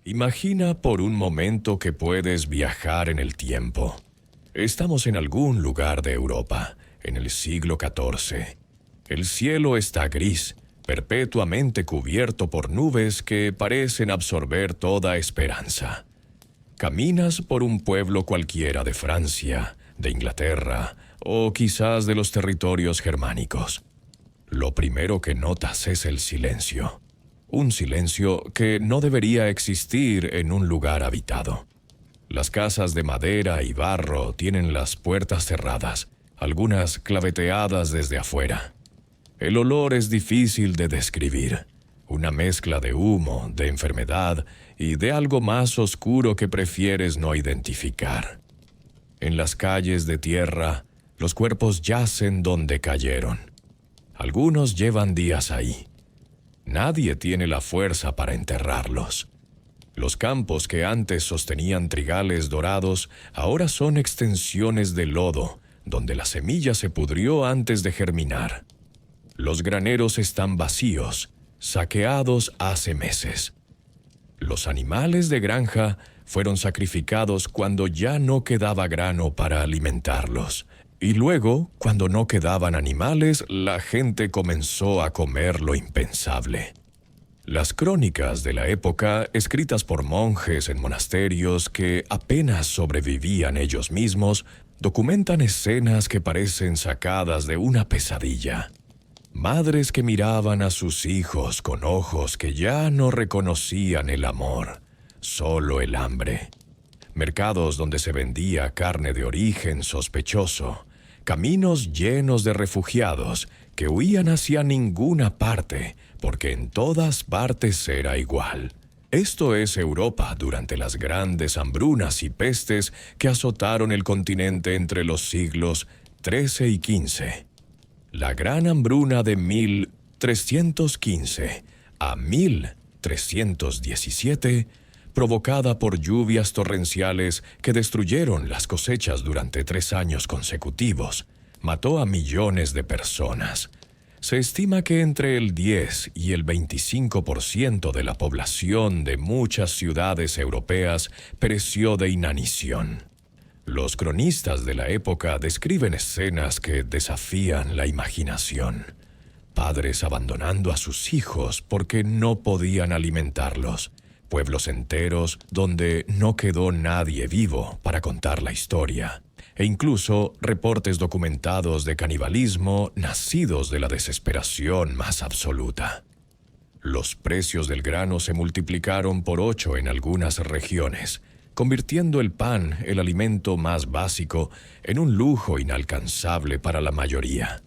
Imagina por un momento que puedes viajar en el tiempo. Estamos en algún lugar de Europa, en el siglo XIV. El cielo está gris, perpetuamente cubierto por nubes que parecen absorber toda esperanza. Caminas por un pueblo cualquiera de Francia, de Inglaterra o quizás de los territorios germánicos. Lo primero que notas es el silencio. Un silencio que no debería existir en un lugar habitado. Las casas de madera y barro tienen las puertas cerradas, algunas claveteadas desde afuera. El olor es difícil de describir. Una mezcla de humo, de enfermedad y de algo más oscuro que prefieres no identificar. En las calles de tierra, los cuerpos yacen donde cayeron. Algunos llevan días ahí. Nadie tiene la fuerza para enterrarlos. Los campos que antes sostenían trigales dorados ahora son extensiones de lodo, donde la semilla se pudrió antes de germinar. Los graneros están vacíos, saqueados hace meses. Los animales de granja fueron sacrificados cuando ya no quedaba grano para alimentarlos. Y luego, cuando no quedaban animales, la gente comenzó a comer lo impensable. Las crónicas de la época, escritas por monjes en monasterios que apenas sobrevivían ellos mismos, documentan escenas que parecen sacadas de una pesadilla. Madres que miraban a sus hijos con ojos que ya no reconocían el amor, solo el hambre. Mercados donde se vendía carne de origen sospechoso. Caminos llenos de refugiados que huían hacia ninguna parte, porque en todas partes era igual. Esto es Europa durante las grandes hambrunas y pestes que azotaron el continente entre los siglos XIII y XV. La gran hambruna de 1315 a 1317, provocada por lluvias torrenciales que destruyeron las cosechas durante 3 años consecutivos, mató a millones de personas. Se estima que entre el 10 y el 25% de la población de muchas ciudades europeas pereció de inanición. Los cronistas de la época describen escenas que desafían la imaginación. Padres abandonando a sus hijos porque no podían alimentarlos. Pueblos enteros donde no quedó nadie vivo para contar la historia. E incluso reportes documentados de canibalismo nacidos de la desesperación más absoluta. Los precios del grano se multiplicaron por 8 en algunas regiones, convirtiendo el pan, el alimento más básico, en un lujo inalcanzable para la mayoría.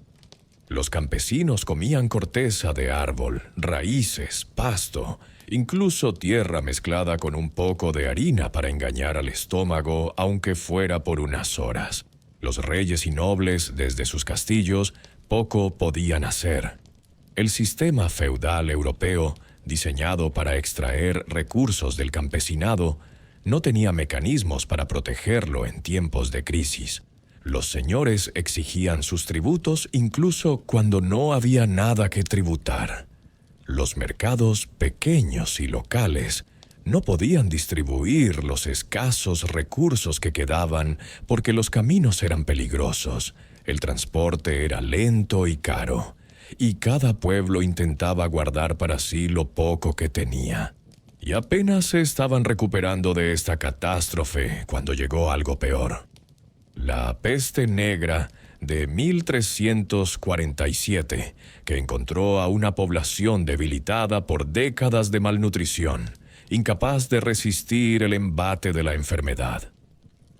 Los campesinos comían corteza de árbol, raíces, pasto, incluso tierra mezclada con un poco de harina para engañar al estómago, aunque fuera por unas horas. Los reyes y nobles, desde sus castillos, poco podían hacer. El sistema feudal europeo, diseñado para extraer recursos del campesinado, no tenía mecanismos para protegerlo en tiempos de crisis. Los señores exigían sus tributos incluso cuando no había nada que tributar. Los mercados pequeños y locales no podían distribuir los escasos recursos que quedaban porque los caminos eran peligrosos, el transporte era lento y caro, y cada pueblo intentaba guardar para sí lo poco que tenía. Y apenas se estaban recuperando de esta catástrofe cuando llegó algo peor. La peste negra de 1347, que encontró a una población debilitada por décadas de malnutrición, incapaz de resistir el embate de la enfermedad.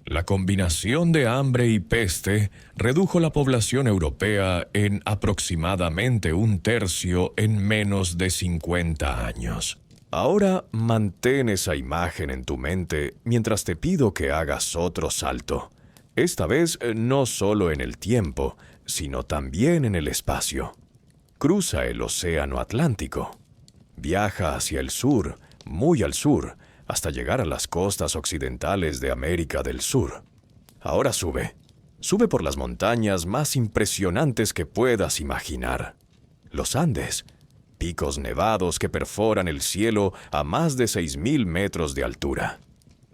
La combinación de hambre y peste redujo la población europea en aproximadamente 1/3 en menos de 50 años. Ahora mantén esa imagen en tu mente mientras te pido que hagas otro salto. Esta vez no solo en el tiempo, sino también en el espacio. Cruza el Océano Atlántico. Viaja hacia el sur, muy al sur, hasta llegar a las costas occidentales de América del Sur. Ahora sube. Sube por las montañas más impresionantes que puedas imaginar. Los Andes. picos nevados que perforan el cielo a más de 6.000 metros de altura,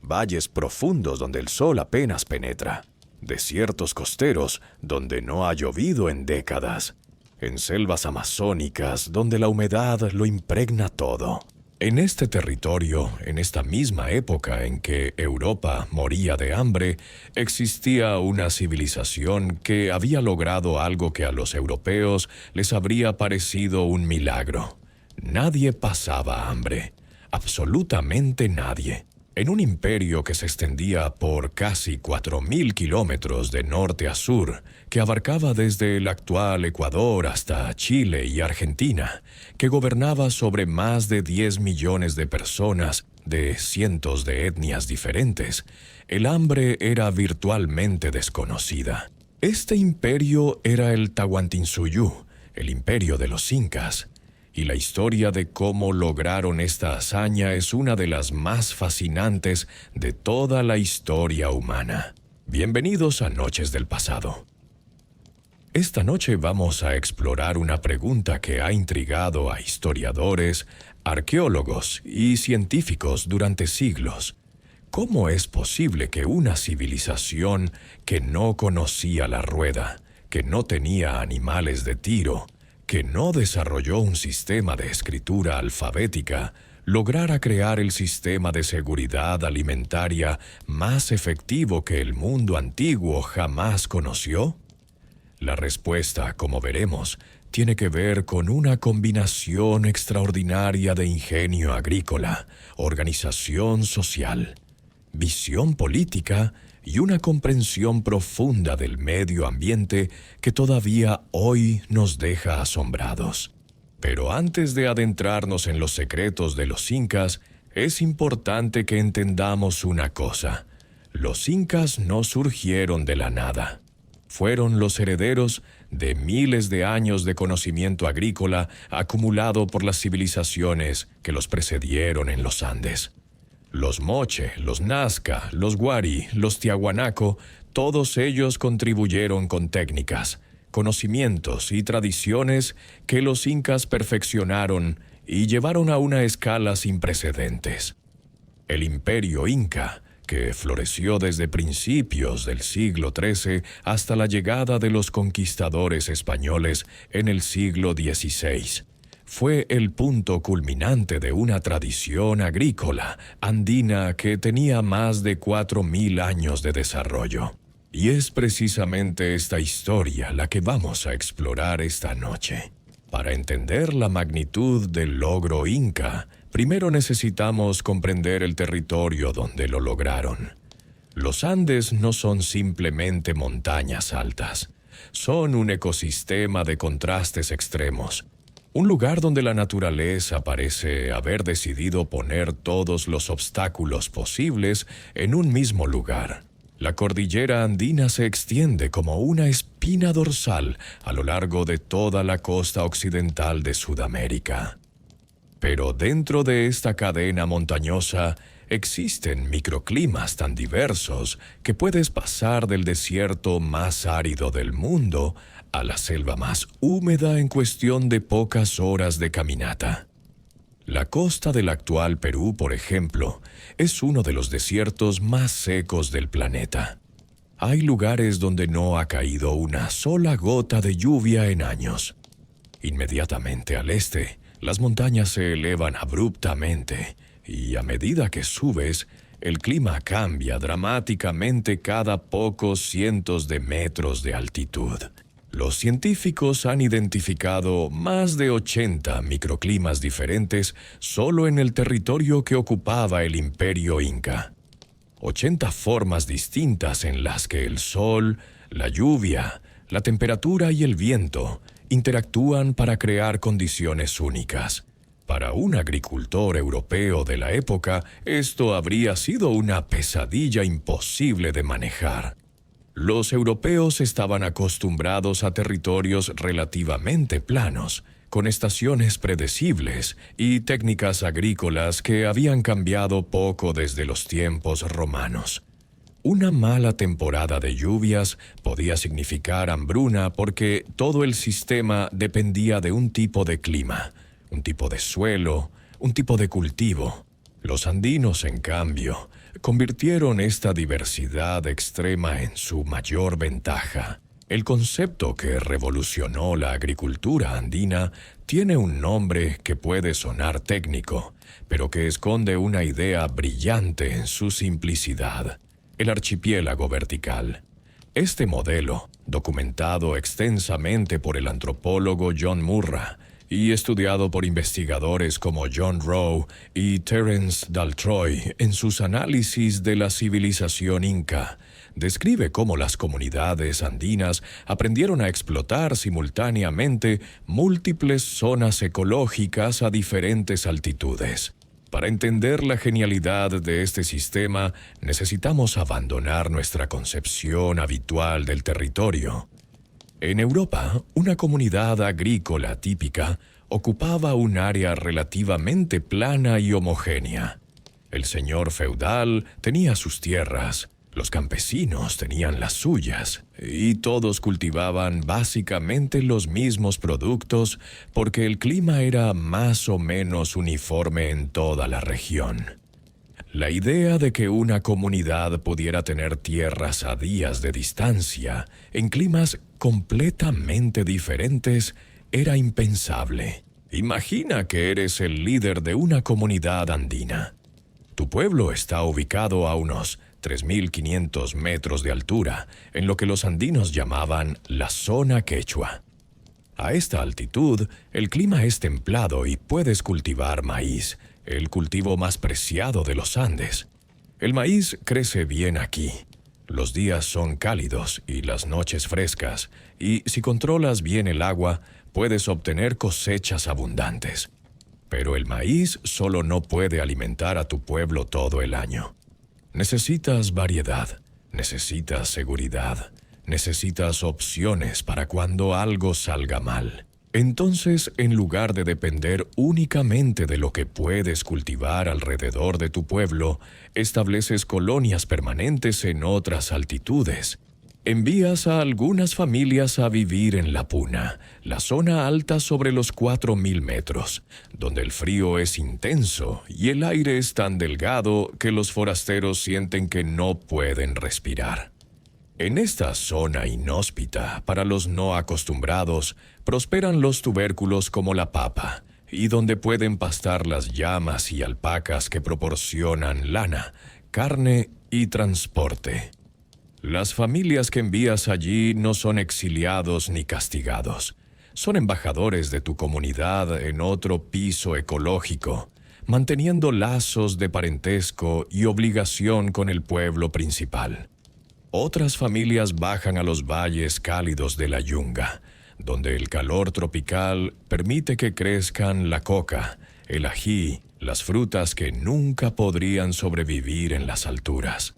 valles profundos donde el sol apenas penetra, desiertos costeros donde no ha llovido en décadas, en selvas amazónicas donde la humedad lo impregna todo. En este territorio, en esta misma época en que Europa moría de hambre, existía una civilización que había logrado algo que a los europeos les habría parecido un milagro. Nadie pasaba hambre, absolutamente nadie. En un imperio que se extendía por casi 4.000 kilómetros de norte a sur, que abarcaba desde el actual Ecuador hasta Chile y Argentina, que gobernaba sobre más de 10 millones de personas de cientos de etnias diferentes, el hambre era virtualmente desconocida. Este imperio era el Tahuantinsuyo, el imperio de los incas. Y la historia de cómo lograron esta hazaña es una de las más fascinantes de toda la historia humana. Bienvenidos a Noches del Pasado. Esta noche vamos a explorar una pregunta que ha intrigado a historiadores, arqueólogos y científicos durante siglos. ¿Cómo es posible que una civilización que no conocía la rueda, que no tenía animales de tiro, que no desarrolló un sistema de escritura alfabética, lograra crear el sistema de seguridad alimentaria más efectivo que el mundo antiguo jamás conoció? La respuesta, como veremos, tiene que ver con una combinación extraordinaria de ingenio agrícola, organización social, visión política y una comprensión profunda del medio ambiente que todavía hoy nos deja asombrados. Pero antes de adentrarnos en los secretos de los incas, es importante que entendamos una cosa. Los incas no surgieron de la nada. Fueron los herederos de miles de años de conocimiento agrícola acumulado por las civilizaciones que los precedieron en los Andes. Los Moche, los Nazca, los Wari, los Tiahuanaco, todos ellos contribuyeron con técnicas, conocimientos y tradiciones que los incas perfeccionaron y llevaron a una escala sin precedentes. El imperio inca, que floreció desde principios del siglo XIII hasta la llegada de los conquistadores españoles en el siglo XVI, fue el punto culminante de una tradición agrícola andina que tenía más de 4.000 años de desarrollo. Y es precisamente esta historia la que vamos a explorar esta noche. Para entender la magnitud del logro inca, primero necesitamos comprender el territorio donde lo lograron. Los Andes no son simplemente montañas altas, son un ecosistema de contrastes extremos. Un lugar donde la naturaleza parece haber decidido poner todos los obstáculos posibles en un mismo lugar. La cordillera andina se extiende como una espina dorsal a lo largo de toda la costa occidental de Sudamérica. Pero dentro de esta cadena montañosa existen microclimas tan diversos que puedes pasar del desierto más árido del mundo a la selva más húmeda en cuestión de pocas horas de caminata. La costa del actual Perú, por ejemplo, es uno de los desiertos más secos del planeta. Hay lugares donde no ha caído una sola gota de lluvia en años. Inmediatamente al este, las montañas se elevan abruptamente y a medida que subes, el clima cambia dramáticamente cada pocos cientos de metros de altitud. Los científicos han identificado más de 80 microclimas diferentes solo en el territorio que ocupaba el imperio inca. 80 formas distintas en las que el sol, la lluvia, la temperatura y el viento interactúan para crear condiciones únicas. Para un agricultor europeo de la época, esto habría sido una pesadilla imposible de manejar. Los europeos estaban acostumbrados a territorios relativamente planos, con estaciones predecibles y técnicas agrícolas que habían cambiado poco desde los tiempos romanos. Una mala temporada de lluvias podía significar hambruna porque todo el sistema dependía de un tipo de clima, un tipo de suelo, un tipo de cultivo. Los andinos, en cambio, convirtieron esta diversidad extrema en su mayor ventaja. El concepto que revolucionó la agricultura andina tiene un nombre que puede sonar técnico, pero que esconde una idea brillante en su simplicidad: el archipiélago vertical. Este modelo, documentado extensamente por el antropólogo John Murrah y estudiado por investigadores como John Rowe y Terence Daltroy en sus análisis de la civilización inca, describe cómo las comunidades andinas aprendieron a explotar simultáneamente múltiples zonas ecológicas a diferentes altitudes. Para entender la genialidad de este sistema, necesitamos abandonar nuestra concepción habitual del territorio. En Europa, una comunidad agrícola típica ocupaba un área relativamente plana y homogénea. El señor feudal tenía sus tierras, los campesinos tenían las suyas, y todos cultivaban básicamente los mismos productos porque el clima era más o menos uniforme en toda la región. La idea de que una comunidad pudiera tener tierras a días de distancia, en climas completamente diferentes, era impensable. Imagina que eres el líder de una comunidad andina. Tu pueblo está ubicado a unos 3.500 metros de altura, en lo que los andinos llamaban la zona quechua. A esta altitud, el clima es templado y puedes cultivar maíz, el cultivo más preciado de los Andes. El maíz crece bien aquí. Los días son cálidos y las noches frescas, y si controlas bien el agua, puedes obtener cosechas abundantes. Pero el maíz solo no puede alimentar a tu pueblo todo el año. Necesitas variedad, necesitas seguridad, necesitas opciones para cuando algo salga mal. Entonces, en lugar de depender únicamente de lo que puedes cultivar alrededor de tu pueblo, estableces colonias permanentes en otras altitudes. Envías a algunas familias a vivir en la Puna, la zona alta sobre los 4.000 metros, donde el frío es intenso y el aire es tan delgado que los forasteros sienten que no pueden respirar. En esta zona inhóspita, para los no acostumbrados, prosperan los tubérculos como la papa, y donde pueden pastar las llamas y alpacas que proporcionan lana, carne y transporte. Las familias que envías allí no son exiliados ni castigados. Son embajadores de tu comunidad en otro piso ecológico, manteniendo lazos de parentesco y obligación con el pueblo principal. Otras familias bajan a los valles cálidos de la yunga, donde el calor tropical permite que crezcan la coca, el ají, las frutas que nunca podrían sobrevivir en las alturas.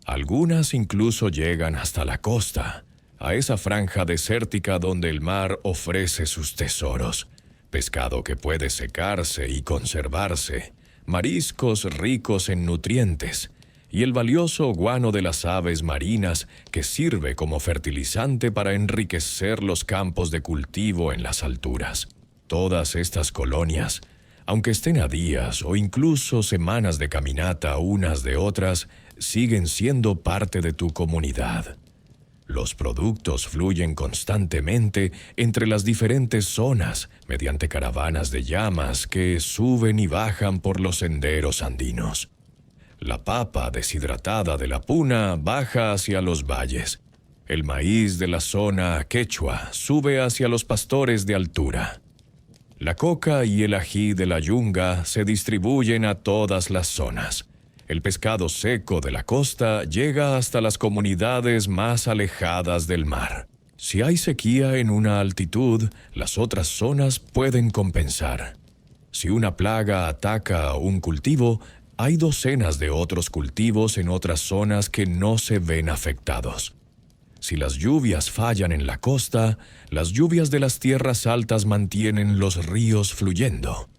Algunas incluso llegan hasta la costa, a esa franja desértica donde el mar ofrece sus tesoros: pescado que puede secarse y conservarse, mariscos ricos en nutrientes, y el valioso guano de las aves marinas que sirve como fertilizante para enriquecer los campos de cultivo en las alturas. Todas estas colonias, aunque estén a días o incluso semanas de caminata unas de otras, siguen siendo parte de tu comunidad. Los productos fluyen constantemente entre las diferentes zonas mediante caravanas de llamas que suben y bajan por los senderos andinos. La papa deshidratada de la Puna baja hacia los valles. El maíz de la zona quechua sube hacia los pastores de altura. La coca y el ají de la yunga se distribuyen a todas las zonas. El pescado seco de la costa llega hasta las comunidades más alejadas del mar. Si hay sequía en una altitud, las otras zonas pueden compensar. Si una plaga ataca un cultivo, hay docenas de otros cultivos en otras zonas que no se ven afectados. Si las lluvias fallan en la costa, las lluvias de las tierras altas mantienen los ríos fluyendo.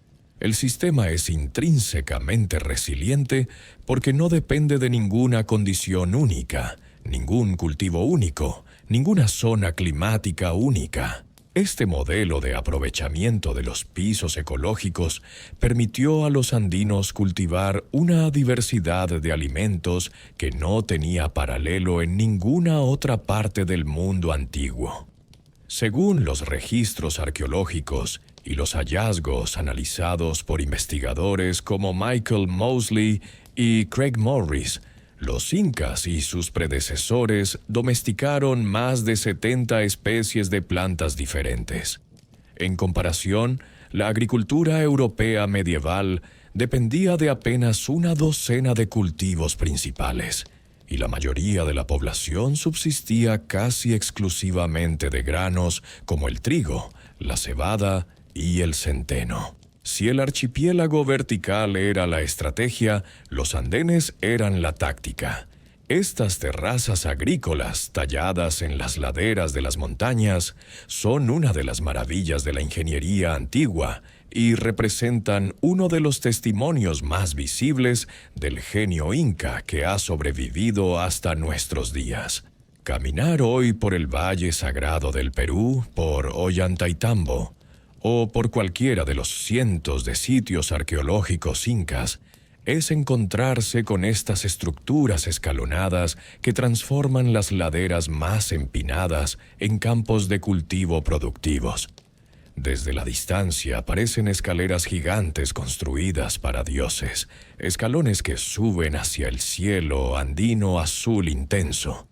El sistema es intrínsecamente resiliente porque no depende de ninguna condición única, ningún cultivo único, ninguna zona climática única. Este modelo de aprovechamiento de los pisos ecológicos permitió a los andinos cultivar una diversidad de alimentos que no tenía paralelo en ninguna otra parte del mundo antiguo. Según los registros arqueológicos y los hallazgos analizados por investigadores como Michael Mosley y Craig Morris, los incas y sus predecesores domesticaron más de 70 especies de plantas diferentes. En comparación, la agricultura europea medieval dependía de apenas una docena de cultivos principales, y la mayoría de la población subsistía casi exclusivamente de granos como el trigo, la cebada y el centeno. Si el archipiélago vertical era la estrategia, los andenes eran la táctica. Estas terrazas agrícolas, talladas en las laderas de las montañas, son una de las maravillas de la ingeniería antigua y representan uno de los testimonios más visibles del genio inca que ha sobrevivido hasta nuestros días. Caminar hoy por el Valle Sagrado del Perú, por Ollantaytambo, o por cualquiera de los cientos de sitios arqueológicos incas, es encontrarse con estas estructuras escalonadas que transforman las laderas más empinadas en campos de cultivo productivos. Desde la distancia parecen escaleras gigantes construidas para dioses, escalones que suben hacia el cielo andino azul intenso.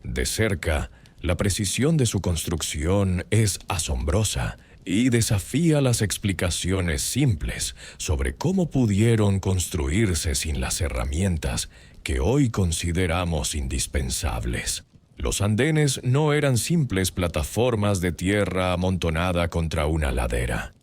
De cerca, la precisión de su construcción es asombrosa y desafía las explicaciones simples sobre cómo pudieron construirse sin las herramientas que hoy consideramos indispensables. Los andenes no eran simples plataformas de tierra amontonada contra una ladera.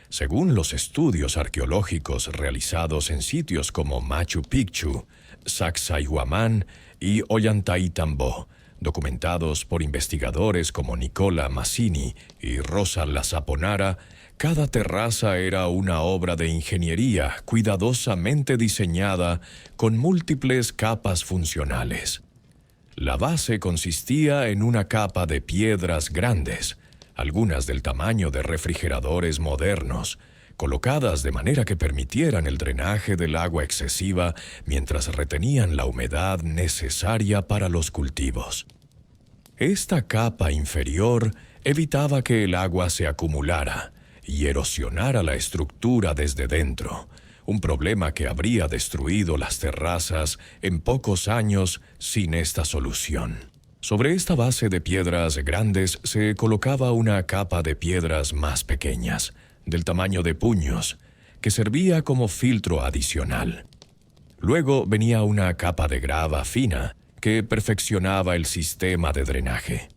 Según los estudios arqueológicos realizados en sitios como Machu Picchu, Sacsayhuamán y Ollantaytambo, documentados por investigadores como Nicola Massini y Rosa Lazaponara, cada terraza era una obra de ingeniería cuidadosamente diseñada con múltiples capas funcionales. La base consistía en una capa de piedras grandes, algunas del tamaño de refrigeradores modernos, colocadas de manera que permitieran el drenaje del agua excesiva mientras retenían la humedad necesaria para los cultivos. Esta capa inferior evitaba que el agua se acumulara y erosionara la estructura desde dentro, un problema que habría destruido las terrazas en pocos años sin esta solución. Sobre esta base de piedras grandes se colocaba una capa de piedras más pequeñas, del tamaño de puños, que servía como filtro adicional. Luego venía una capa de grava fina que perfeccionaba el sistema de drenaje.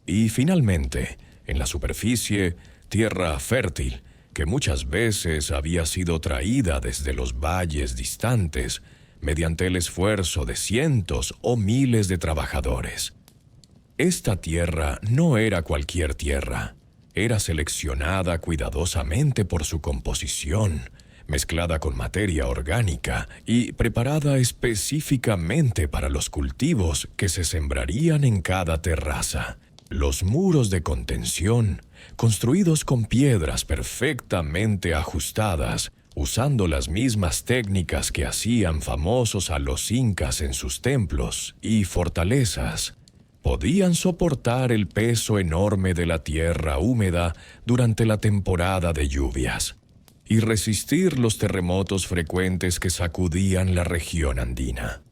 Y finalmente, en la superficie, tierra fértil, que muchas veces había sido traída desde los valles distantes mediante el esfuerzo de cientos o miles de trabajadores. Esta tierra no era cualquier tierra. Era seleccionada cuidadosamente por su composición, mezclada con materia orgánica y preparada específicamente para los cultivos que se sembrarían en cada terraza. Los muros de contención, construidos con piedras perfectamente ajustadas, usando las mismas técnicas que hacían famosos a los incas en sus templos y fortalezas, podían soportar el peso enorme de la tierra húmeda durante la temporada de lluvias y resistir los terremotos frecuentes que sacudían la región andina.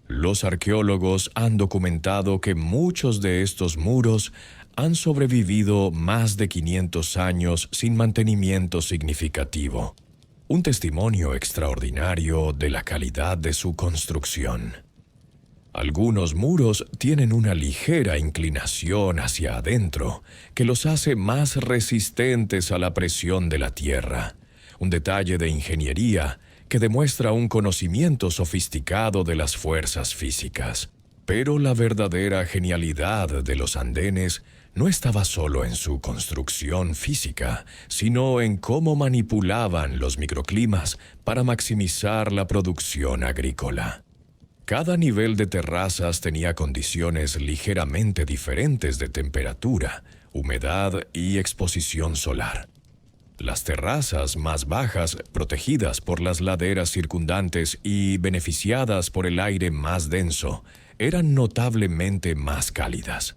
Los arqueólogos han documentado que muchos de estos muros han sobrevivido más de 500 años sin mantenimiento significativo, un testimonio extraordinario de la calidad de su construcción. Algunos muros tienen una ligera inclinación hacia adentro que los hace más resistentes a la presión de la tierra, un detalle de ingeniería que demuestra un conocimiento sofisticado de las fuerzas físicas. Pero la verdadera genialidad de los andenes no estaba solo en su construcción física, sino en cómo manipulaban los microclimas para maximizar la producción agrícola. Cada nivel de terrazas tenía condiciones ligeramente diferentes de temperatura, humedad y exposición solar. Las terrazas más bajas, protegidas por las laderas circundantes y beneficiadas por el aire más denso, eran notablemente más cálidas.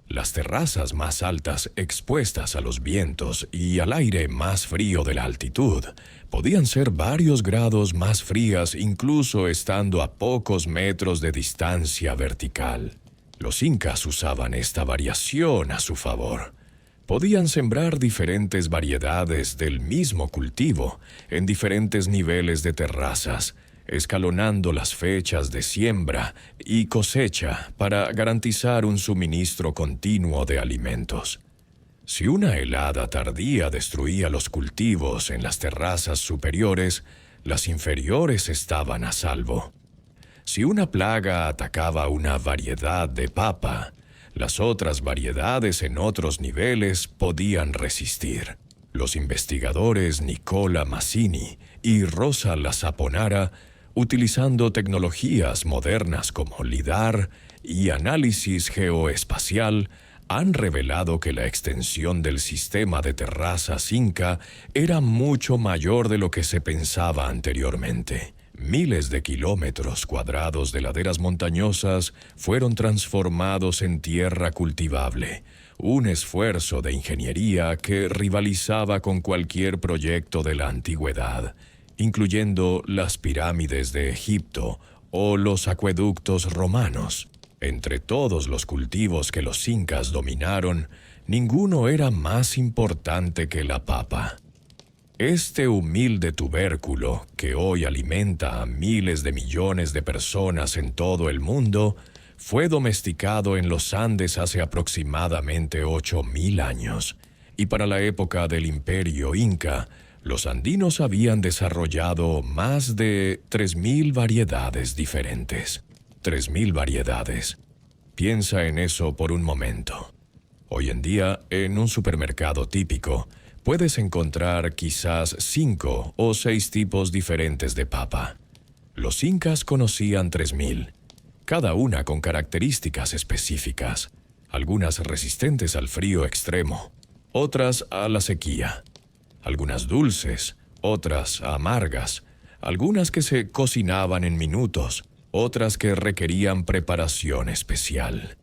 Las terrazas más altas, expuestas a los vientos y al aire más frío de la altitud, podían ser varios grados más frías incluso estando a pocos metros de distancia vertical. Los incas usaban esta variación a su favor. Podían sembrar diferentes variedades del mismo cultivo en diferentes niveles de terrazas, escalonando las fechas de siembra y cosecha para garantizar un suministro continuo de alimentos. Si una helada tardía destruía los cultivos en las terrazas superiores, las inferiores estaban a salvo. Si una plaga atacaba una variedad de papa, las otras variedades en otros niveles podían resistir. Los investigadores Nicola Massini y Rosa La Saponara, utilizando tecnologías modernas como LIDAR y análisis geoespacial, han revelado que la extensión del sistema de terrazas inca era mucho mayor de lo que se pensaba anteriormente. Miles de kilómetros cuadrados de laderas montañosas fueron transformados en tierra cultivable, un esfuerzo de ingeniería que rivalizaba con cualquier proyecto de la antigüedad, incluyendo las pirámides de Egipto o los acueductos romanos. Entre todos los cultivos que los incas dominaron, ninguno era más importante que la papa. Este humilde tubérculo, que hoy alimenta a miles de millones de personas en todo el mundo, fue domesticado en los Andes hace aproximadamente 8.000 años, y para la época del Imperio Inca, los andinos habían desarrollado más de 3.000 variedades diferentes. 3.000 variedades. Piensa en eso por un momento. Hoy en día, en un supermercado típico, puedes encontrar quizás 5 o 6 tipos diferentes de papa. Los incas conocían 3.000, cada una con características específicas, algunas resistentes al frío extremo, otras a la sequía, algunas dulces, otras amargas, algunas que se cocinaban en minutos, otras que requerían preparación especial.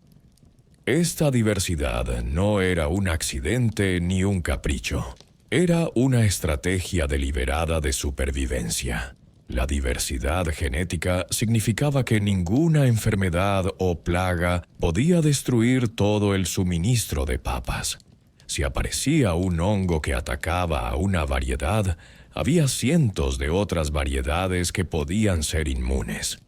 Esta diversidad no era un accidente ni un capricho. Era una estrategia deliberada de supervivencia. La diversidad genética significaba que ninguna enfermedad o plaga podía destruir todo el suministro de papas. Si aparecía un hongo que atacaba a una variedad, había cientos de otras variedades que podían ser inmunes.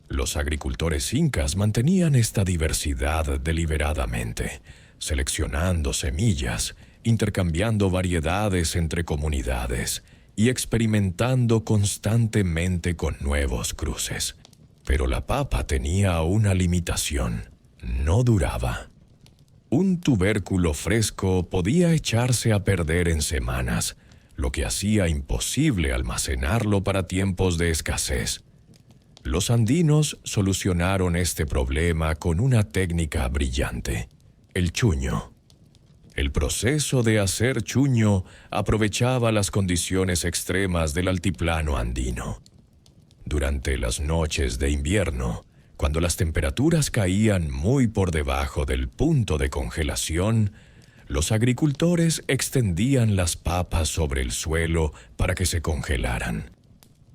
Los agricultores incas mantenían esta diversidad deliberadamente, seleccionando semillas, intercambiando variedades entre comunidades y experimentando constantemente con nuevos cruces. Pero la papa tenía una limitación: no duraba. Un tubérculo fresco podía echarse a perder en semanas, lo que hacía imposible almacenarlo para tiempos de escasez. Los andinos solucionaron este problema con una técnica brillante: el chuño. El proceso de hacer chuño aprovechaba las condiciones extremas del altiplano andino. Durante las noches de invierno, cuando las temperaturas caían muy por debajo del punto de congelación, los agricultores extendían las papas sobre el suelo para que se congelaran.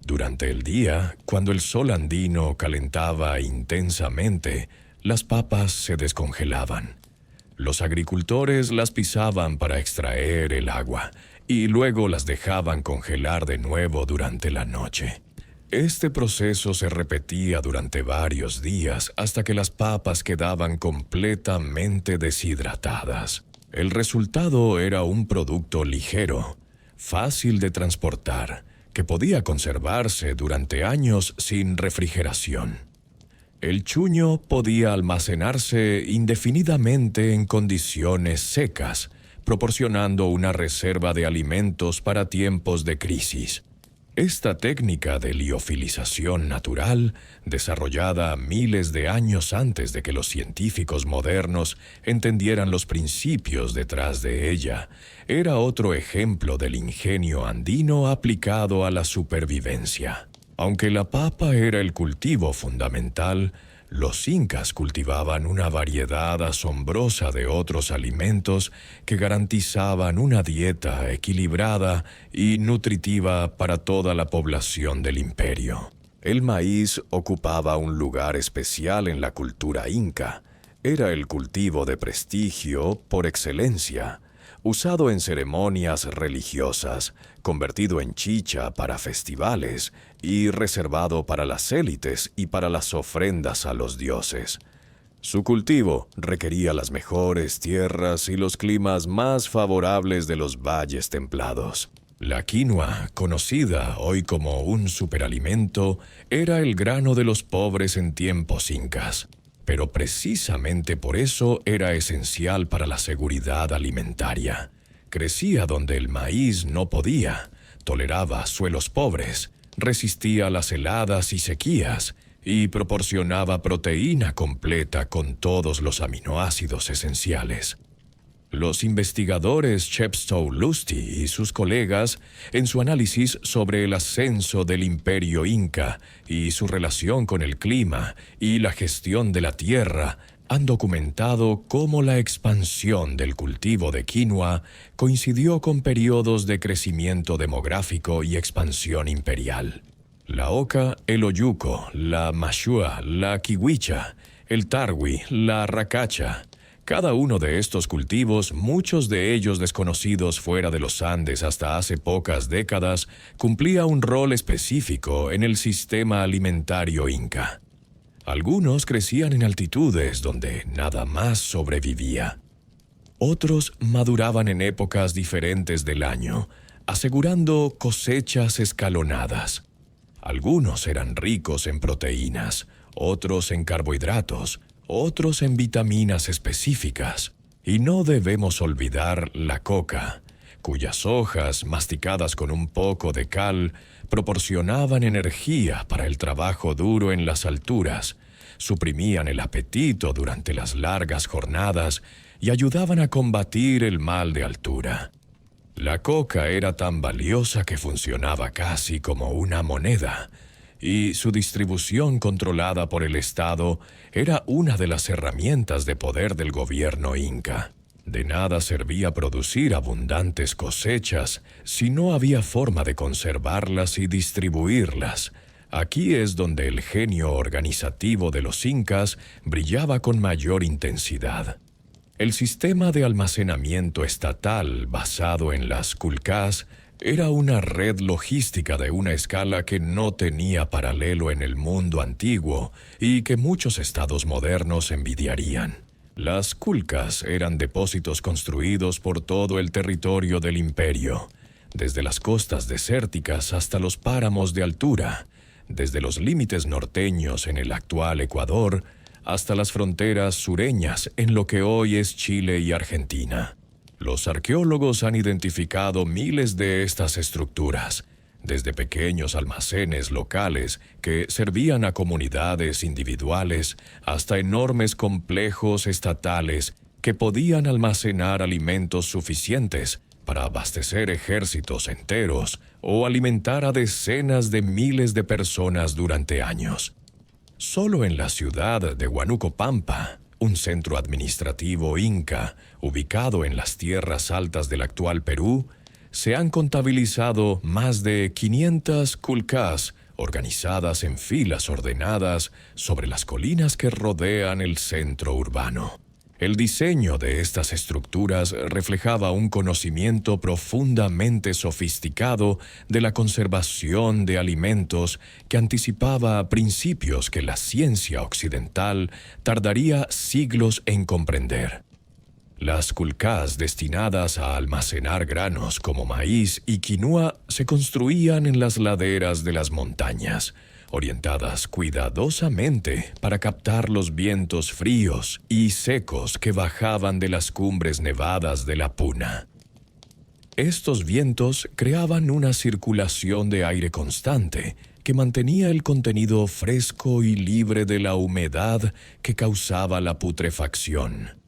Durante el día, cuando el sol andino calentaba intensamente, las papas se descongelaban. Los agricultores las pisaban para extraer el agua y luego las dejaban congelar de nuevo durante la noche. Este proceso se repetía durante varios días hasta que las papas quedaban completamente deshidratadas. El resultado era un producto ligero, fácil de transportar, que podía conservarse durante años sin refrigeración. El chuño podía almacenarse indefinidamente en condiciones secas, proporcionando una reserva de alimentos para tiempos de crisis. Esta técnica de liofilización natural, desarrollada miles de años antes de que los científicos modernos entendieran los principios detrás de ella, era otro ejemplo del ingenio andino aplicado a la supervivencia. Aunque la papa era el cultivo fundamental, los incas cultivaban una variedad asombrosa de otros alimentos que garantizaban una dieta equilibrada y nutritiva para toda la población del imperio. El maíz ocupaba un lugar especial en la cultura inca. Era el cultivo de prestigio por excelencia, usado en ceremonias religiosas, convertido en chicha para festivales y reservado para las élites y para las ofrendas a los dioses. Su cultivo requería las mejores tierras y los climas más favorables de los valles templados. La quinoa, conocida hoy como un superalimento, era el grano de los pobres en tiempos incas. Pero precisamente por eso era esencial para la seguridad alimentaria. Crecía donde el maíz no podía, toleraba suelos pobres, resistía las heladas y sequías, y proporcionaba proteína completa con todos los aminoácidos esenciales. Los investigadores Chepstow Lusty y sus colegas, en su análisis sobre el ascenso del imperio inca y su relación con el clima y la gestión de la tierra, han documentado cómo la expansión del cultivo de quinoa coincidió con periodos de crecimiento demográfico y expansión imperial. La oca, el oyuco, la mashua, la kiwicha, el tarwi, la racacha. Cada uno de estos cultivos, muchos de ellos desconocidos fuera de los Andes hasta hace pocas décadas, cumplía un rol específico en el sistema alimentario inca. Algunos crecían en altitudes donde nada más sobrevivía. Otros maduraban en épocas diferentes del año, asegurando cosechas escalonadas. Algunos eran ricos en proteínas, otros en carbohidratos, otros en vitaminas específicas. Y no debemos olvidar la coca, cuyas hojas, masticadas con un poco de cal, proporcionaban energía para el trabajo duro en las alturas, suprimían el apetito durante las largas jornadas y ayudaban a combatir el mal de altura. La coca era tan valiosa que funcionaba casi como una moneda, y su distribución controlada por el Estado era una de las herramientas de poder del gobierno inca. De nada servía producir abundantes cosechas si no había forma de conservarlas y distribuirlas. Aquí es donde el genio organizativo de los incas brillaba con mayor intensidad. El sistema de almacenamiento estatal basado en las kulkas era una red logística de una escala que no tenía paralelo en el mundo antiguo y que muchos estados modernos envidiarían. Las kulkas eran depósitos construidos por todo el territorio del imperio, desde las costas desérticas hasta los páramos de altura, desde los límites norteños en el actual Ecuador hasta las fronteras sureñas en lo que hoy es Chile y Argentina. Los arqueólogos han identificado miles de estas estructuras, desde pequeños almacenes locales que servían a comunidades individuales hasta enormes complejos estatales que podían almacenar alimentos suficientes para abastecer ejércitos enteros o alimentar a decenas de miles de personas durante años. Solo en la ciudad de Huánuco Pampa, un centro administrativo inca ubicado en las tierras altas del actual Perú, se han contabilizado más de 500 kulkas organizadas en filas ordenadas sobre las colinas que rodean el centro urbano. El diseño de estas estructuras reflejaba un conocimiento profundamente sofisticado de la conservación de alimentos que anticipaba principios que la ciencia occidental tardaría siglos en comprender. Las kulkas destinadas a almacenar granos como maíz y quinoa se construían en las laderas de las montañas, orientadas cuidadosamente para captar los vientos fríos y secos que bajaban de las cumbres nevadas de la Puna. Estos vientos creaban una circulación de aire constante que mantenía el contenido fresco y libre de la humedad que causaba la putrefacción.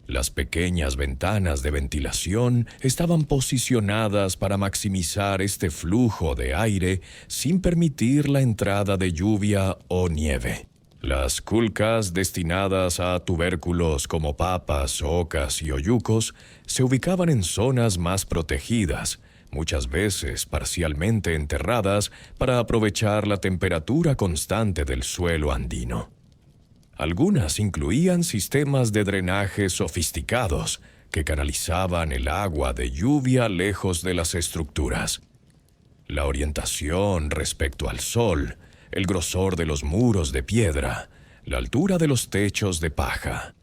Las pequeñas ventanas de ventilación estaban posicionadas para maximizar este flujo de aire sin permitir la entrada de lluvia o nieve. Las culcas destinadas a tubérculos como papas, ocas y oyucos se ubicaban en zonas más protegidas, muchas veces parcialmente enterradas para aprovechar la temperatura constante del suelo andino. Algunas incluían sistemas de drenaje sofisticados que canalizaban el agua de lluvia lejos de las estructuras. La orientación respecto al sol, el grosor de los muros de piedra, la altura de los techos de paja.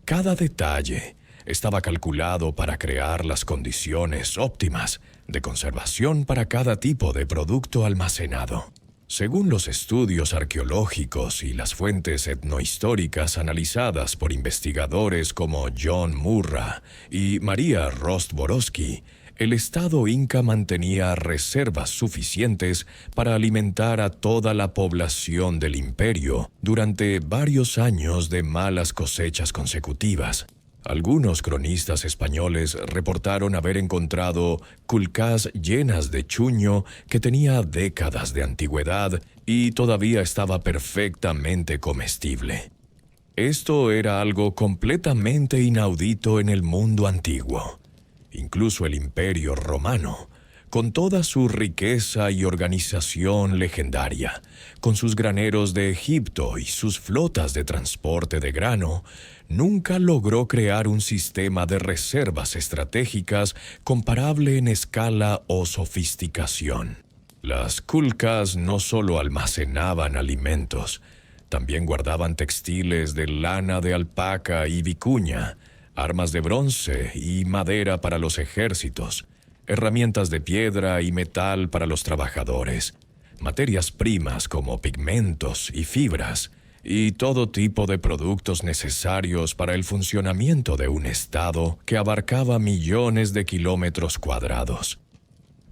Cada detalle estaba calculado para crear las condiciones óptimas de conservación para cada tipo de producto almacenado. Según los estudios arqueológicos y las fuentes etnohistóricas analizadas por investigadores como John Murra y María Rostborowski, el Estado inca mantenía reservas suficientes para alimentar a toda la población del imperio durante varios años de malas cosechas consecutivas. Algunos cronistas españoles reportaron haber encontrado culcás llenas de chuño que tenía décadas de antigüedad y todavía estaba perfectamente comestible. Esto era algo completamente inaudito en el mundo antiguo. Incluso el Imperio Romano, con toda su riqueza y organización legendaria, con sus graneros de Egipto y sus flotas de transporte de grano, nunca logró crear un sistema de reservas estratégicas comparable en escala o sofisticación. Las culcas no solo almacenaban alimentos, también guardaban textiles de lana de alpaca y vicuña, armas de bronce y madera para los ejércitos, herramientas de piedra y metal para los trabajadores, materias primas como pigmentos y fibras, y todo tipo de productos necesarios para el funcionamiento de un estado que abarcaba millones de kilómetros cuadrados.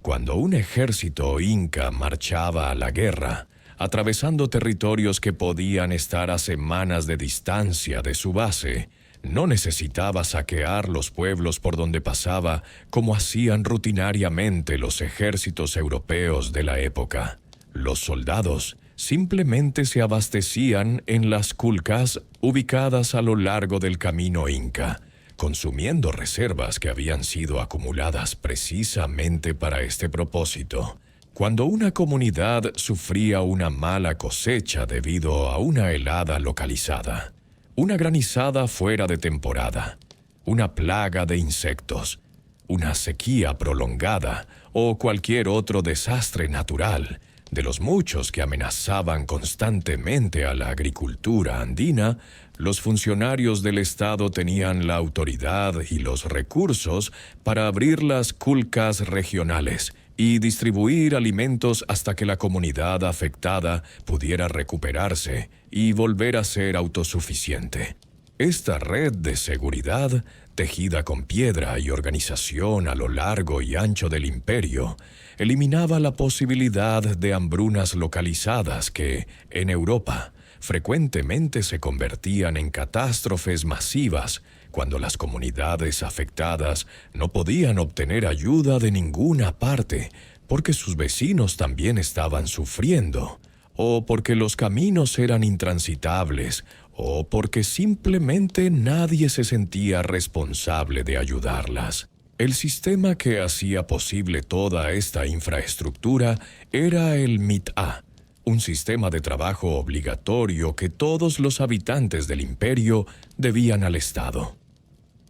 Cuando un ejército inca marchaba a la guerra, atravesando territorios que podían estar a semanas de distancia de su base, no necesitaba saquear los pueblos por donde pasaba como hacían rutinariamente los ejércitos europeos de la época. Los soldados simplemente se abastecían en las culcas ubicadas a lo largo del camino inca, consumiendo reservas que habían sido acumuladas precisamente para este propósito. Cuando una comunidad sufría una mala cosecha debido a una helada localizada, una granizada fuera de temporada, una plaga de insectos, una sequía prolongada o cualquier otro desastre natural, de los muchos que amenazaban constantemente a la agricultura andina, los funcionarios del Estado tenían la autoridad y los recursos para abrir las culcas regionales y distribuir alimentos hasta que la comunidad afectada pudiera recuperarse y volver a ser autosuficiente. Esta red de seguridad, tejida con piedra y organización a lo largo y ancho del imperio, eliminaba la posibilidad de hambrunas localizadas que, en Europa, frecuentemente se convertían en catástrofes masivas cuando las comunidades afectadas no podían obtener ayuda de ninguna parte porque sus vecinos también estaban sufriendo, o porque los caminos eran intransitables, o porque simplemente nadie se sentía responsable de ayudarlas. El sistema que hacía posible toda esta infraestructura era el MIT-A, un sistema de trabajo obligatorio que todos los habitantes del imperio debían al Estado.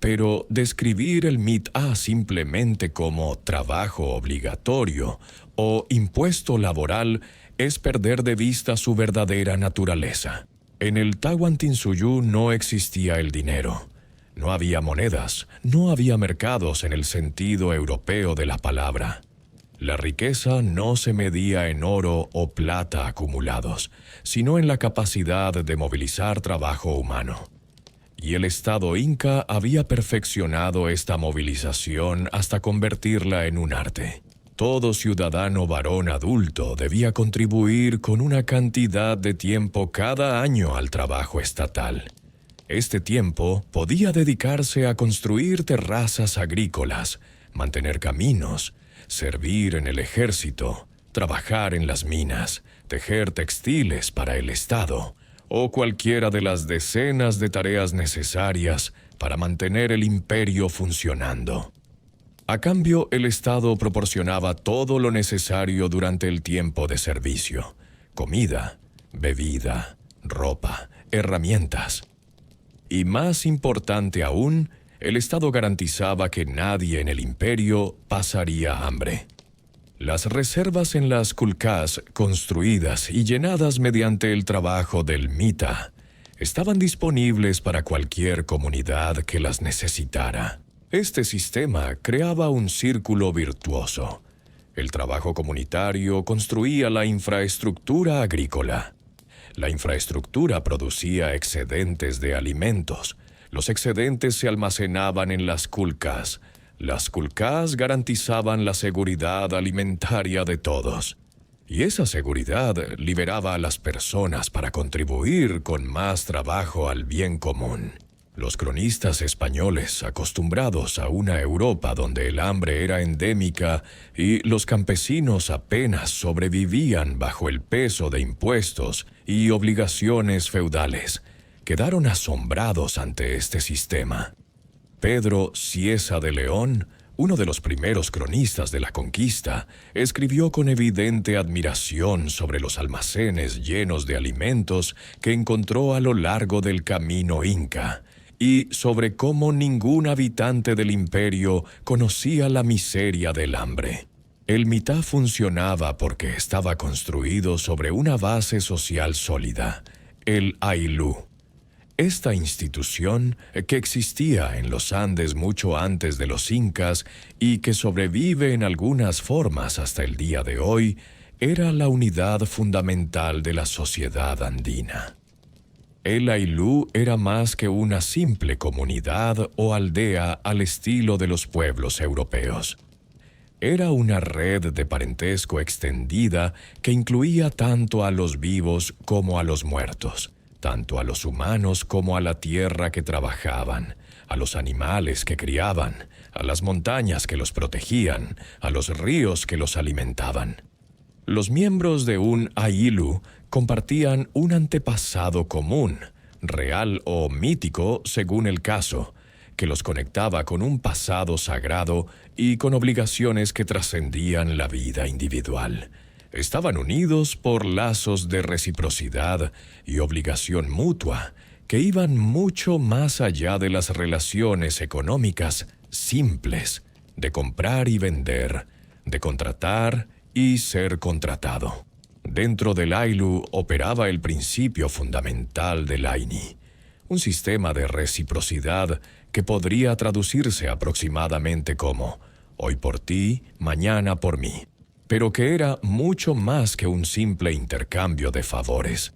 Pero describir el MIT-A simplemente como trabajo obligatorio o impuesto laboral es perder de vista su verdadera naturaleza. En el Tahuantinsuyo no existía el dinero. No había monedas, no había mercados en el sentido europeo de la palabra. La riqueza no se medía en oro o plata acumulados, sino en la capacidad de movilizar trabajo humano. y el Estado inca había perfeccionado esta movilización hasta convertirla en un arte. Todo ciudadano varón adulto debía contribuir con una cantidad de tiempo cada año al trabajo estatal. Este tiempo podía dedicarse a construir terrazas agrícolas, mantener caminos, servir en el ejército, trabajar en las minas, tejer textiles para el Estado, o cualquiera de las decenas de tareas necesarias para mantener el imperio funcionando. A cambio, el Estado proporcionaba todo lo necesario durante el tiempo de servicio: comida, bebida, ropa, herramientas. Y más importante aún, el Estado garantizaba que nadie en el imperio pasaría hambre. Las reservas en las kulkas, construidas y llenadas mediante el trabajo del mita, estaban disponibles para cualquier comunidad que las necesitara. Este sistema creaba un círculo virtuoso. El trabajo comunitario construía la infraestructura agrícola. La infraestructura producía excedentes de alimentos. Los excedentes se almacenaban en las kulkas. Las kulkas garantizaban la seguridad alimentaria de todos. Y esa seguridad liberaba a las personas para contribuir con más trabajo al bien común. Los cronistas españoles, acostumbrados a una Europa donde el hambre era endémica y los campesinos apenas sobrevivían bajo el peso de impuestos y obligaciones feudales, quedaron asombrados ante este sistema. Pedro Cieza de León, uno de los primeros cronistas de la conquista, escribió con evidente admiración sobre los almacenes llenos de alimentos que encontró a lo largo del camino inca, y sobre cómo ningún habitante del imperio conocía la miseria del hambre. El mitá funcionaba porque estaba construido sobre una base social sólida, el Aylú. Esta institución, que existía en los Andes mucho antes de los incas y que sobrevive en algunas formas hasta el día de hoy, era la unidad fundamental de la sociedad andina. El Aylú era más que una simple comunidad o aldea al estilo de los pueblos europeos. Era una red de parentesco extendida que incluía tanto a los vivos como a los muertos, tanto a los humanos como a la tierra que trabajaban, a los animales que criaban, a las montañas que los protegían, a los ríos que los alimentaban. Los miembros de un Aylú compartían un antepasado común, real o mítico según el caso, que los conectaba con un pasado sagrado y con obligaciones que trascendían la vida individual. Estaban unidos por lazos de reciprocidad y obligación mutua que iban mucho más allá de las relaciones económicas simples, de comprar y vender, de contratar y ser contratado. Dentro del Aylú operaba el principio fundamental del Aini, un sistema de reciprocidad que podría traducirse aproximadamente como hoy por ti, mañana por mí, pero que era mucho más que un simple intercambio de favores.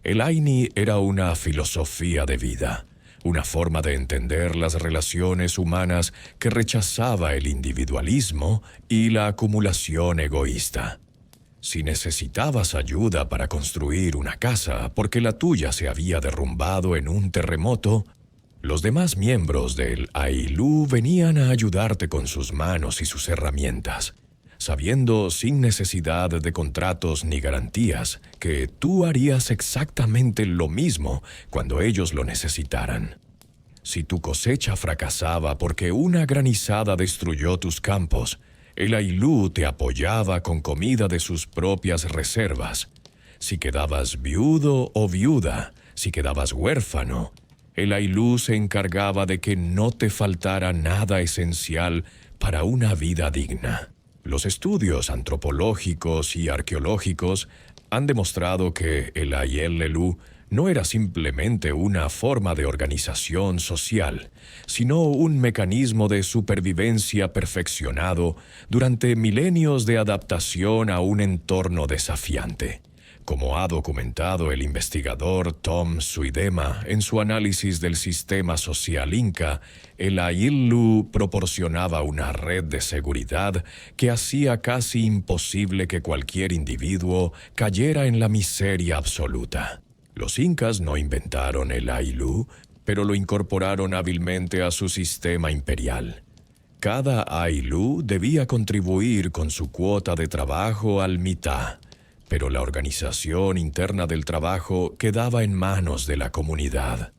El Aini era una filosofía de vida, una forma de entender las relaciones humanas que rechazaba el individualismo y la acumulación egoísta. Si necesitabas ayuda para construir una casa porque la tuya se había derrumbado en un terremoto, los demás miembros del Aylú venían a ayudarte con sus manos y sus herramientas, sabiendo sin necesidad de contratos ni garantías que tú harías exactamente lo mismo cuando ellos lo necesitaran. Si tu cosecha fracasaba porque una granizada destruyó tus campos, el Aylú te apoyaba con comida de sus propias reservas. Si quedabas viudo o viuda, si quedabas huérfano, el Aylú se encargaba de que no te faltara nada esencial para una vida digna. Los estudios antropológicos y arqueológicos han demostrado que el Ayllelú no era simplemente una forma de organización social, sino un mecanismo de supervivencia perfeccionado durante milenios de adaptación a un entorno desafiante. Como ha documentado el investigador Tom Suidema en su análisis del sistema social inca, el Ayllu proporcionaba una red de seguridad que hacía casi imposible que cualquier individuo cayera en la miseria absoluta. Los incas no inventaron el Ayllu, pero lo incorporaron hábilmente a su sistema imperial. Cada Ayllu debía contribuir con su cuota de trabajo al mitad, pero la organización interna del trabajo quedaba en manos de la comunidad.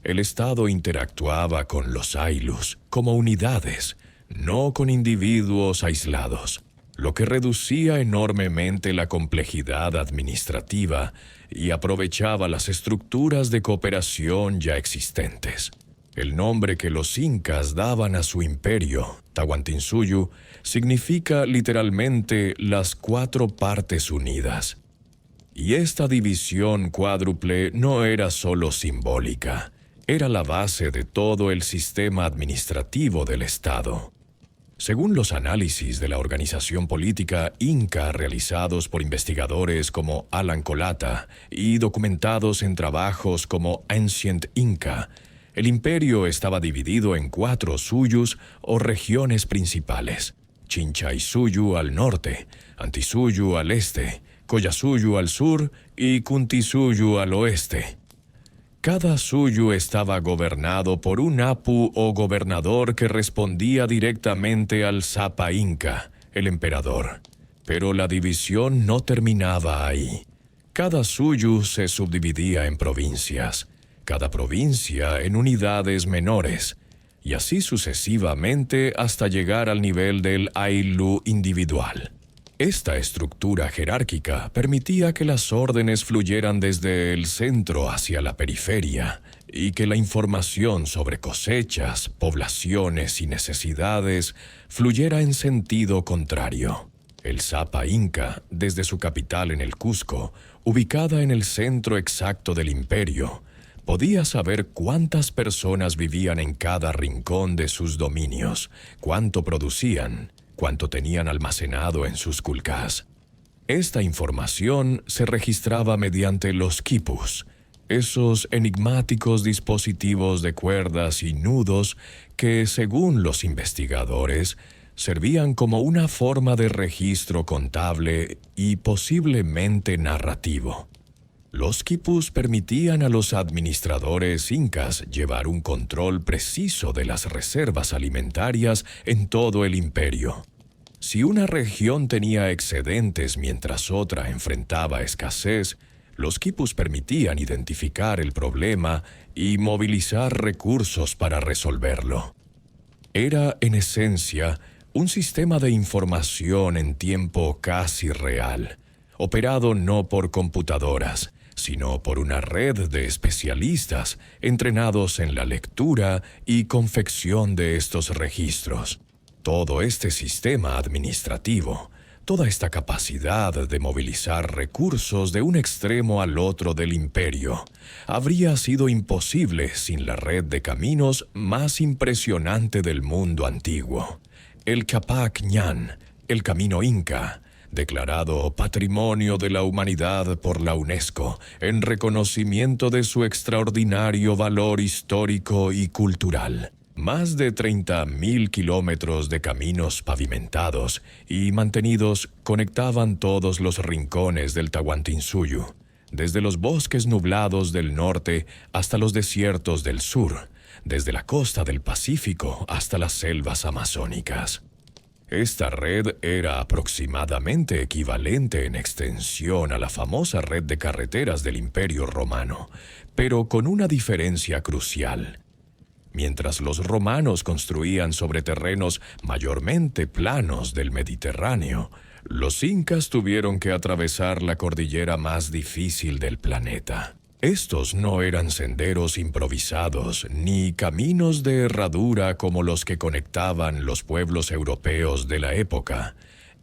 El Estado interactuaba con los Ayllus como unidades, no con individuos aislados, lo que reducía enormemente la complejidad administrativa y aprovechaba las estructuras de cooperación ya existentes. El nombre que los incas daban a su imperio, Tahuantinsuyo, significa literalmente las 4 partes unidas. Y esta división cuádruple no era solo simbólica, era la base de todo el sistema administrativo del Estado. Según los análisis de la organización política inca realizados por investigadores como Alan Colata y documentados en trabajos como Ancient Inca, el imperio estaba dividido en 4 suyus o regiones principales: Chinchaysuyu al norte, Antisuyu al este, Collasuyu al sur y Kuntisuyu al oeste. Cada suyu estaba gobernado por un apu o gobernador que respondía directamente al Sapa Inca, el emperador. Pero la división no terminaba ahí. Cada suyu se subdividía en provincias, cada provincia en unidades menores, y así sucesivamente hasta llegar al nivel del Ayllu individual. Esta estructura jerárquica permitía que las órdenes fluyeran desde el centro hacia la periferia y que la información sobre cosechas, poblaciones y necesidades fluyera en sentido contrario. El Sapa Inca, desde su capital en el Cusco, ubicada en el centro exacto del imperio, podía saber cuántas personas vivían en cada rincón de sus dominios, cuánto producían, cuánto tenían almacenado en sus kulkas. Esta información se registraba mediante los quipus, esos enigmáticos dispositivos de cuerdas y nudos que, según los investigadores, servían como una forma de registro contable y posiblemente narrativo. Los quipus permitían a los administradores incas llevar un control preciso de las reservas alimentarias en todo el imperio. Si una región tenía excedentes mientras otra enfrentaba escasez, los quipus permitían identificar el problema y movilizar recursos para resolverlo. Era, en esencia, un sistema de información en tiempo casi real, operado no por computadoras, sino por una red de especialistas entrenados en la lectura y confección de estos registros. Todo este sistema administrativo, toda esta capacidad de movilizar recursos de un extremo al otro del imperio, habría sido imposible sin la red de caminos más impresionante del mundo antiguo, el Capac Ñan, el Camino Inca, declarado Patrimonio de la Humanidad por la UNESCO en reconocimiento de su extraordinario valor histórico y cultural. Más de 30.000 kilómetros de caminos pavimentados y mantenidos conectaban todos los rincones del Tahuantinsuyo, desde los bosques nublados del norte hasta los desiertos del sur, desde la costa del Pacífico hasta las selvas amazónicas. Esta red era aproximadamente equivalente en extensión a la famosa red de carreteras del Imperio Romano, pero con una diferencia crucial. Mientras los romanos construían sobre terrenos mayormente planos del Mediterráneo, los incas tuvieron que atravesar la cordillera más difícil del planeta. Estos no eran senderos improvisados ni caminos de herradura como los que conectaban los pueblos europeos de la época.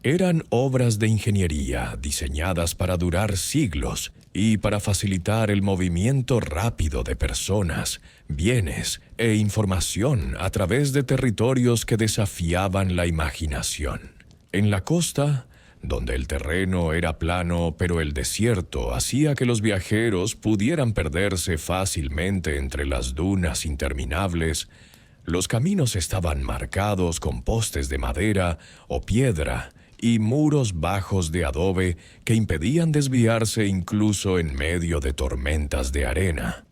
Eran obras de ingeniería diseñadas para durar siglos y para facilitar el movimiento rápido de personas, bienes e información a través de territorios que desafiaban la imaginación. En la costa, donde el terreno era plano, pero el desierto hacía que los viajeros pudieran perderse fácilmente entre las dunas interminables. Los caminos estaban marcados con postes de madera o piedra y muros bajos de adobe que impedían desviarse incluso en medio de tormentas de arena.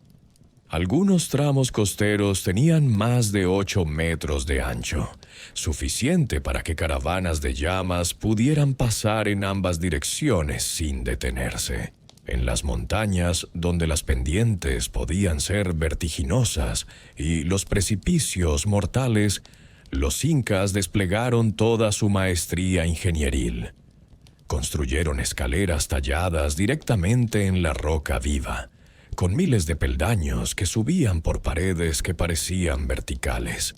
Algunos tramos costeros tenían más de 8 metros de ancho, suficiente para que caravanas de llamas pudieran pasar en ambas direcciones sin detenerse. En las montañas, donde las pendientes podían ser vertiginosas y los precipicios mortales, los incas desplegaron toda su maestría ingenieril. Construyeron escaleras talladas directamente en la roca viva, con miles de peldaños que subían por paredes que parecían verticales.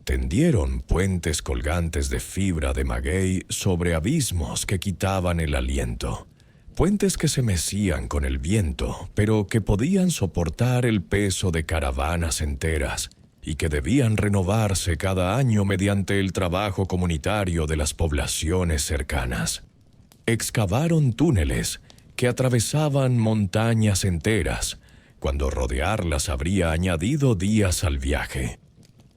Tendieron puentes colgantes de fibra de maguey sobre abismos que quitaban el aliento. Puentes que se mecían con el viento, pero que podían soportar el peso de caravanas enteras y que debían renovarse cada año mediante el trabajo comunitario de las poblaciones cercanas. Excavaron túneles que atravesaban montañas enteras, cuando rodearlas habría añadido días al viaje.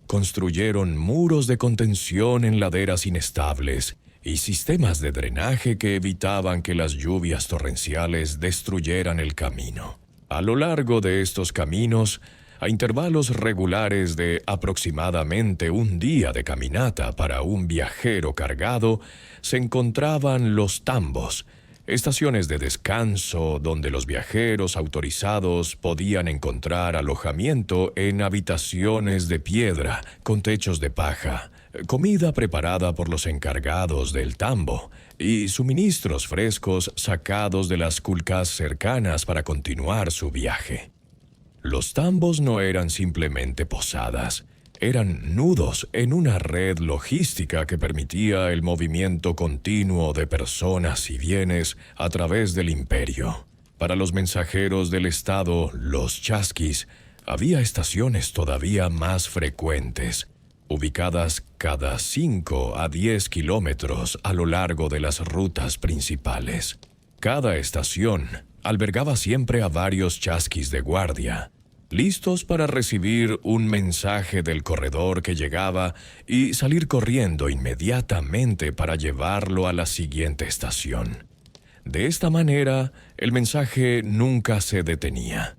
Construyeron muros de contención en laderas inestables y sistemas de drenaje que evitaban que las lluvias torrenciales destruyeran el camino. A lo largo de estos caminos, a intervalos regulares de aproximadamente un día de caminata para un viajero cargado, se encontraban los tambos, estaciones de descanso donde los viajeros autorizados podían encontrar alojamiento en habitaciones de piedra con techos de paja, comida preparada por los encargados del tambo y suministros frescos sacados de las kulkas cercanas para continuar su viaje. Los tambos no eran simplemente posadas, eran nudos en una red logística que permitía el movimiento continuo de personas y bienes a través del imperio. Para los mensajeros del Estado, los chasquis, había estaciones todavía más frecuentes, ubicadas cada 5 a 10 kilómetros a lo largo de las rutas principales. Cada estación albergaba siempre a varios chasquis de guardia, listos para recibir un mensaje del corredor que llegaba y salir corriendo inmediatamente para llevarlo a la siguiente estación. De esta manera, el mensaje nunca se detenía.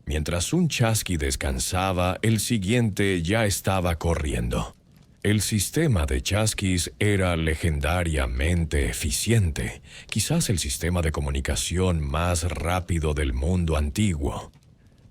Mientras un chasqui descansaba, el siguiente ya estaba corriendo. El sistema de chasquis era legendariamente eficiente, quizás el sistema de comunicación más rápido del mundo antiguo.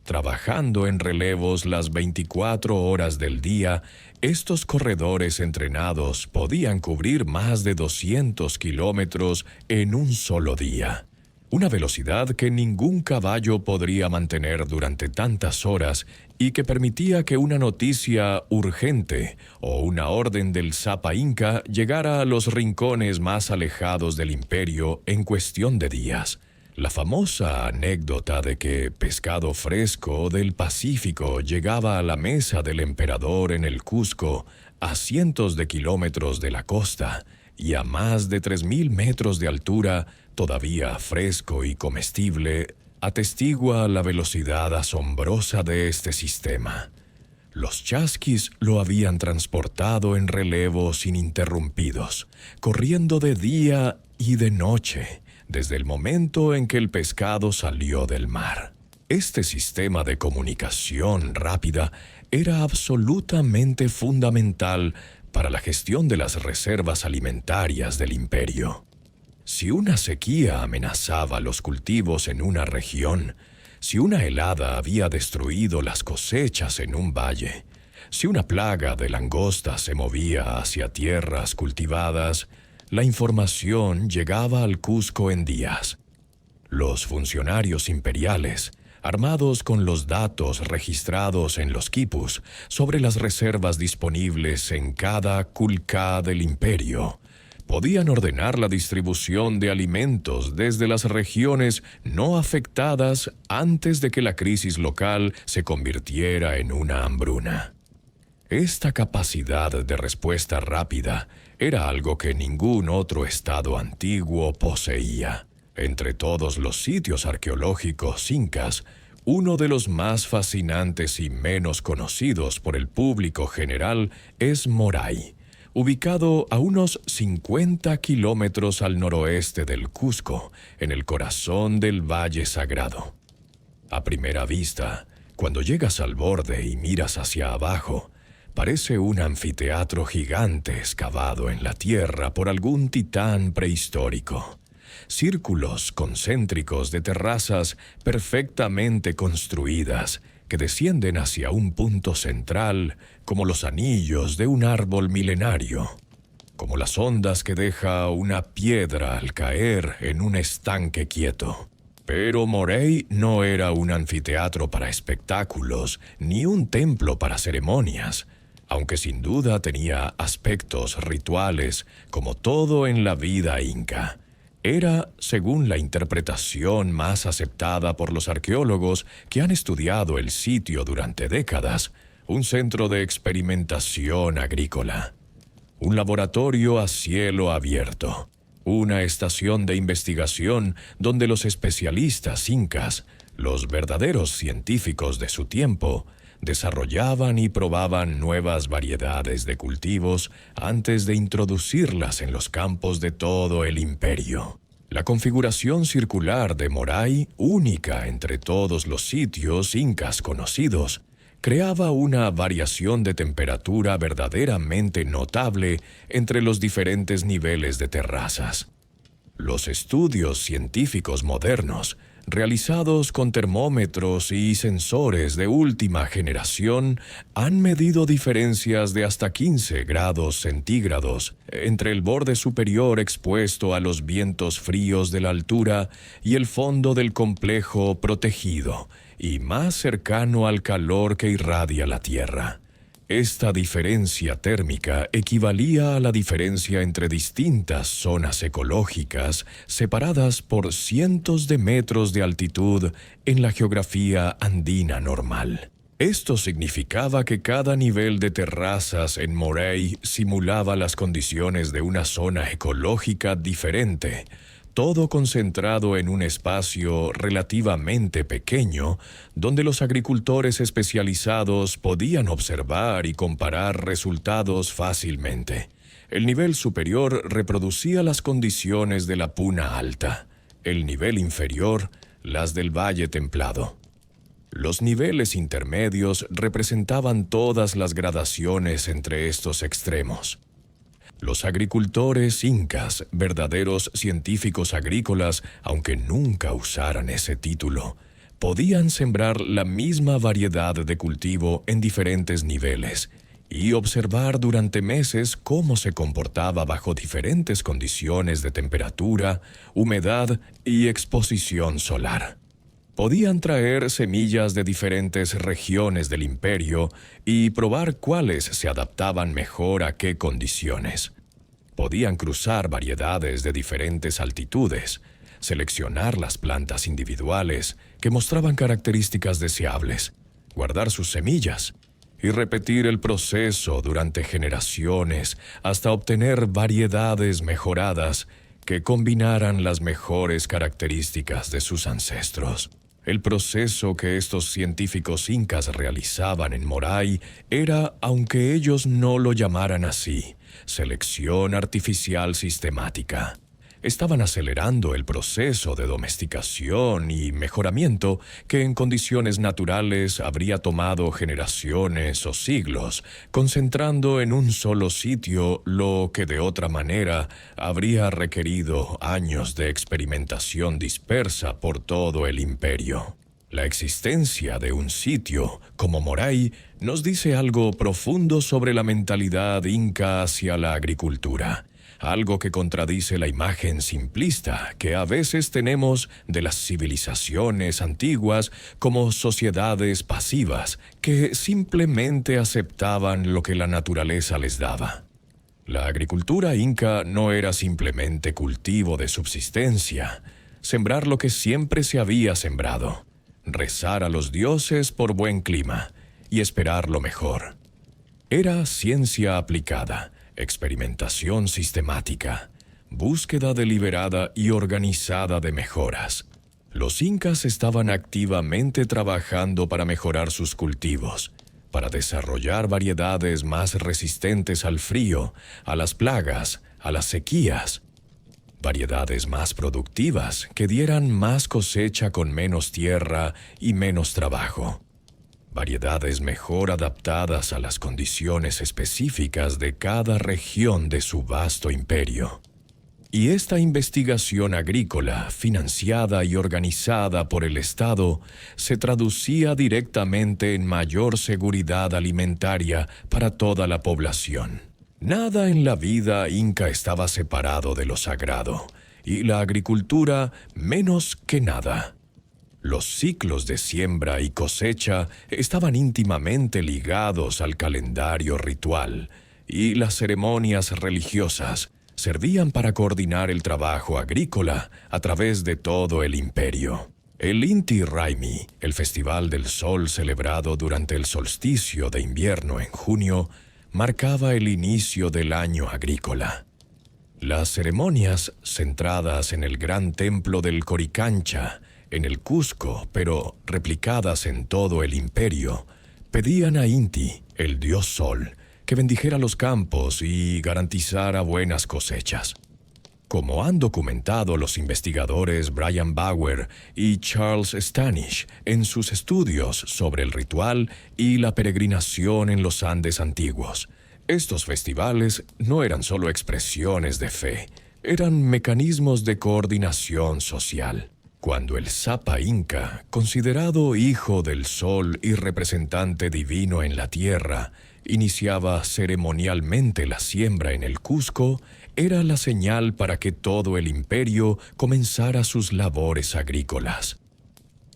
Trabajando en relevos las 24 horas del día, estos corredores entrenados podían cubrir más de 200 kilómetros en un solo día. Una velocidad que ningún caballo podría mantener durante tantas horas y que permitía que una noticia urgente o una orden del Zapa Inca llegara a los rincones más alejados del imperio en cuestión de días. La famosa anécdota de que pescado fresco del Pacífico llegaba a la mesa del emperador en el Cusco, a cientos de kilómetros de la costa y a más de 3.000 metros de altura, todavía fresco y comestible, atestigua la velocidad asombrosa de este sistema. Los chasquis lo habían transportado en relevos ininterrumpidos, corriendo de día y de noche, desde el momento en que el pescado salió del mar. Este sistema de comunicación rápida era absolutamente fundamental para la gestión de las reservas alimentarias del imperio. Si una sequía amenazaba los cultivos en una región, si una helada había destruido las cosechas en un valle, si una plaga de langostas se movía hacia tierras cultivadas, la información llegaba al Cusco en días. Los funcionarios imperiales, armados con los datos registrados en los quipus sobre las reservas disponibles en cada kulka del imperio, podían ordenar la distribución de alimentos desde las regiones no afectadas antes de que la crisis local se convirtiera en una hambruna. Esta capacidad de respuesta rápida era algo que ningún otro estado antiguo poseía. Entre todos los sitios arqueológicos incas, uno de los más fascinantes y menos conocidos por el público general es Moray, ubicado a unos 50 kilómetros al noroeste del Cusco, en el corazón del Valle Sagrado. A primera vista, cuando llegas al borde y miras hacia abajo, parece un anfiteatro gigante excavado en la tierra por algún titán prehistórico. Círculos concéntricos de terrazas perfectamente construidas que descienden hacia un punto central como los anillos de un árbol milenario, como las ondas que deja una piedra al caer en un estanque quieto. Pero Moray no era un anfiteatro para espectáculos ni un templo para ceremonias, aunque sin duda tenía aspectos rituales como todo en la vida inca. Era, según la interpretación más aceptada por los arqueólogos que han estudiado el sitio durante décadas, un centro de experimentación agrícola, un laboratorio a cielo abierto, una estación de investigación donde los especialistas incas, los verdaderos científicos de su tiempo, desarrollaban y probaban nuevas variedades de cultivos antes de introducirlas en los campos de todo el imperio. La configuración circular de Moray, única entre todos los sitios incas conocidos, creaba una variación de temperatura verdaderamente notable entre los diferentes niveles de terrazas. Los estudios científicos modernos, realizados con termómetros y sensores de última generación, han medido diferencias de hasta 15 grados centígrados entre el borde superior expuesto a los vientos fríos de la altura y el fondo del complejo protegido, y más cercano al calor que irradia la Tierra. Esta diferencia térmica equivalía a la diferencia entre distintas zonas ecológicas separadas por cientos de metros de altitud en la geografía andina normal. Esto significaba que cada nivel de terrazas en Moray simulaba las condiciones de una zona ecológica diferente, todo concentrado en un espacio relativamente pequeño, donde los agricultores especializados podían observar y comparar resultados fácilmente. El nivel superior reproducía las condiciones de la Puna Alta, el nivel inferior, las del Valle Templado. Los niveles intermedios representaban todas las gradaciones entre estos extremos. Los agricultores incas, verdaderos científicos agrícolas, aunque nunca usaran ese título, podían sembrar la misma variedad de cultivo en diferentes niveles y observar durante meses cómo se comportaba bajo diferentes condiciones de temperatura, humedad y exposición solar. Podían traer semillas de diferentes regiones del imperio y probar cuáles se adaptaban mejor a qué condiciones. Podían cruzar variedades de diferentes altitudes, seleccionar las plantas individuales que mostraban características deseables, guardar sus semillas y repetir el proceso durante generaciones hasta obtener variedades mejoradas que combinaran las mejores características de sus ancestros. El proceso que estos científicos incas realizaban en Moray era, aunque ellos no lo llamaran así, selección artificial sistemática. Estaban acelerando el proceso de domesticación y mejoramiento que en condiciones naturales habría tomado generaciones o siglos, concentrando en un solo sitio lo que de otra manera habría requerido años de experimentación dispersa por todo el imperio. La existencia de un sitio como Moray nos dice algo profundo sobre la mentalidad inca hacia la agricultura, algo que contradice la imagen simplista que a veces tenemos de las civilizaciones antiguas como sociedades pasivas que simplemente aceptaban lo que la naturaleza les daba. La agricultura inca no era simplemente cultivo de subsistencia, sembrar lo que siempre se había sembrado, rezar a los dioses por buen clima y esperar lo mejor. Era ciencia aplicada, experimentación sistemática, búsqueda deliberada y organizada de mejoras. Los incas estaban activamente trabajando para mejorar sus cultivos, para desarrollar variedades más resistentes al frío, a las plagas, a las sequías. Variedades más productivas que dieran más cosecha con menos tierra y menos trabajo. Variedades mejor adaptadas a las condiciones específicas de cada región de su vasto imperio. Y esta investigación agrícola, financiada y organizada por el Estado, se traducía directamente en mayor seguridad alimentaria para toda la población. Nada en la vida inca estaba separado de lo sagrado, y la agricultura menos que nada. Los ciclos de siembra y cosecha estaban íntimamente ligados al calendario ritual, y las ceremonias religiosas servían para coordinar el trabajo agrícola a través de todo el imperio. El Inti Raymi, el Festival del Sol celebrado durante el solsticio de invierno en junio, marcaba el inicio del año agrícola. Las ceremonias, centradas en el gran templo del Coricancha, en el Cusco, pero replicadas en todo el imperio, pedían a Inti, el dios Sol, que bendijera los campos y garantizara buenas cosechas. Como han documentado los investigadores Brian Bauer y Charles Stanish en sus estudios sobre el ritual y la peregrinación en los Andes antiguos, estos festivales no eran solo expresiones de fe, eran mecanismos de coordinación social. Cuando el Sapa Inca, considerado hijo del sol y representante divino en la tierra, iniciaba ceremonialmente la siembra en el Cusco, era la señal para que todo el imperio comenzara sus labores agrícolas.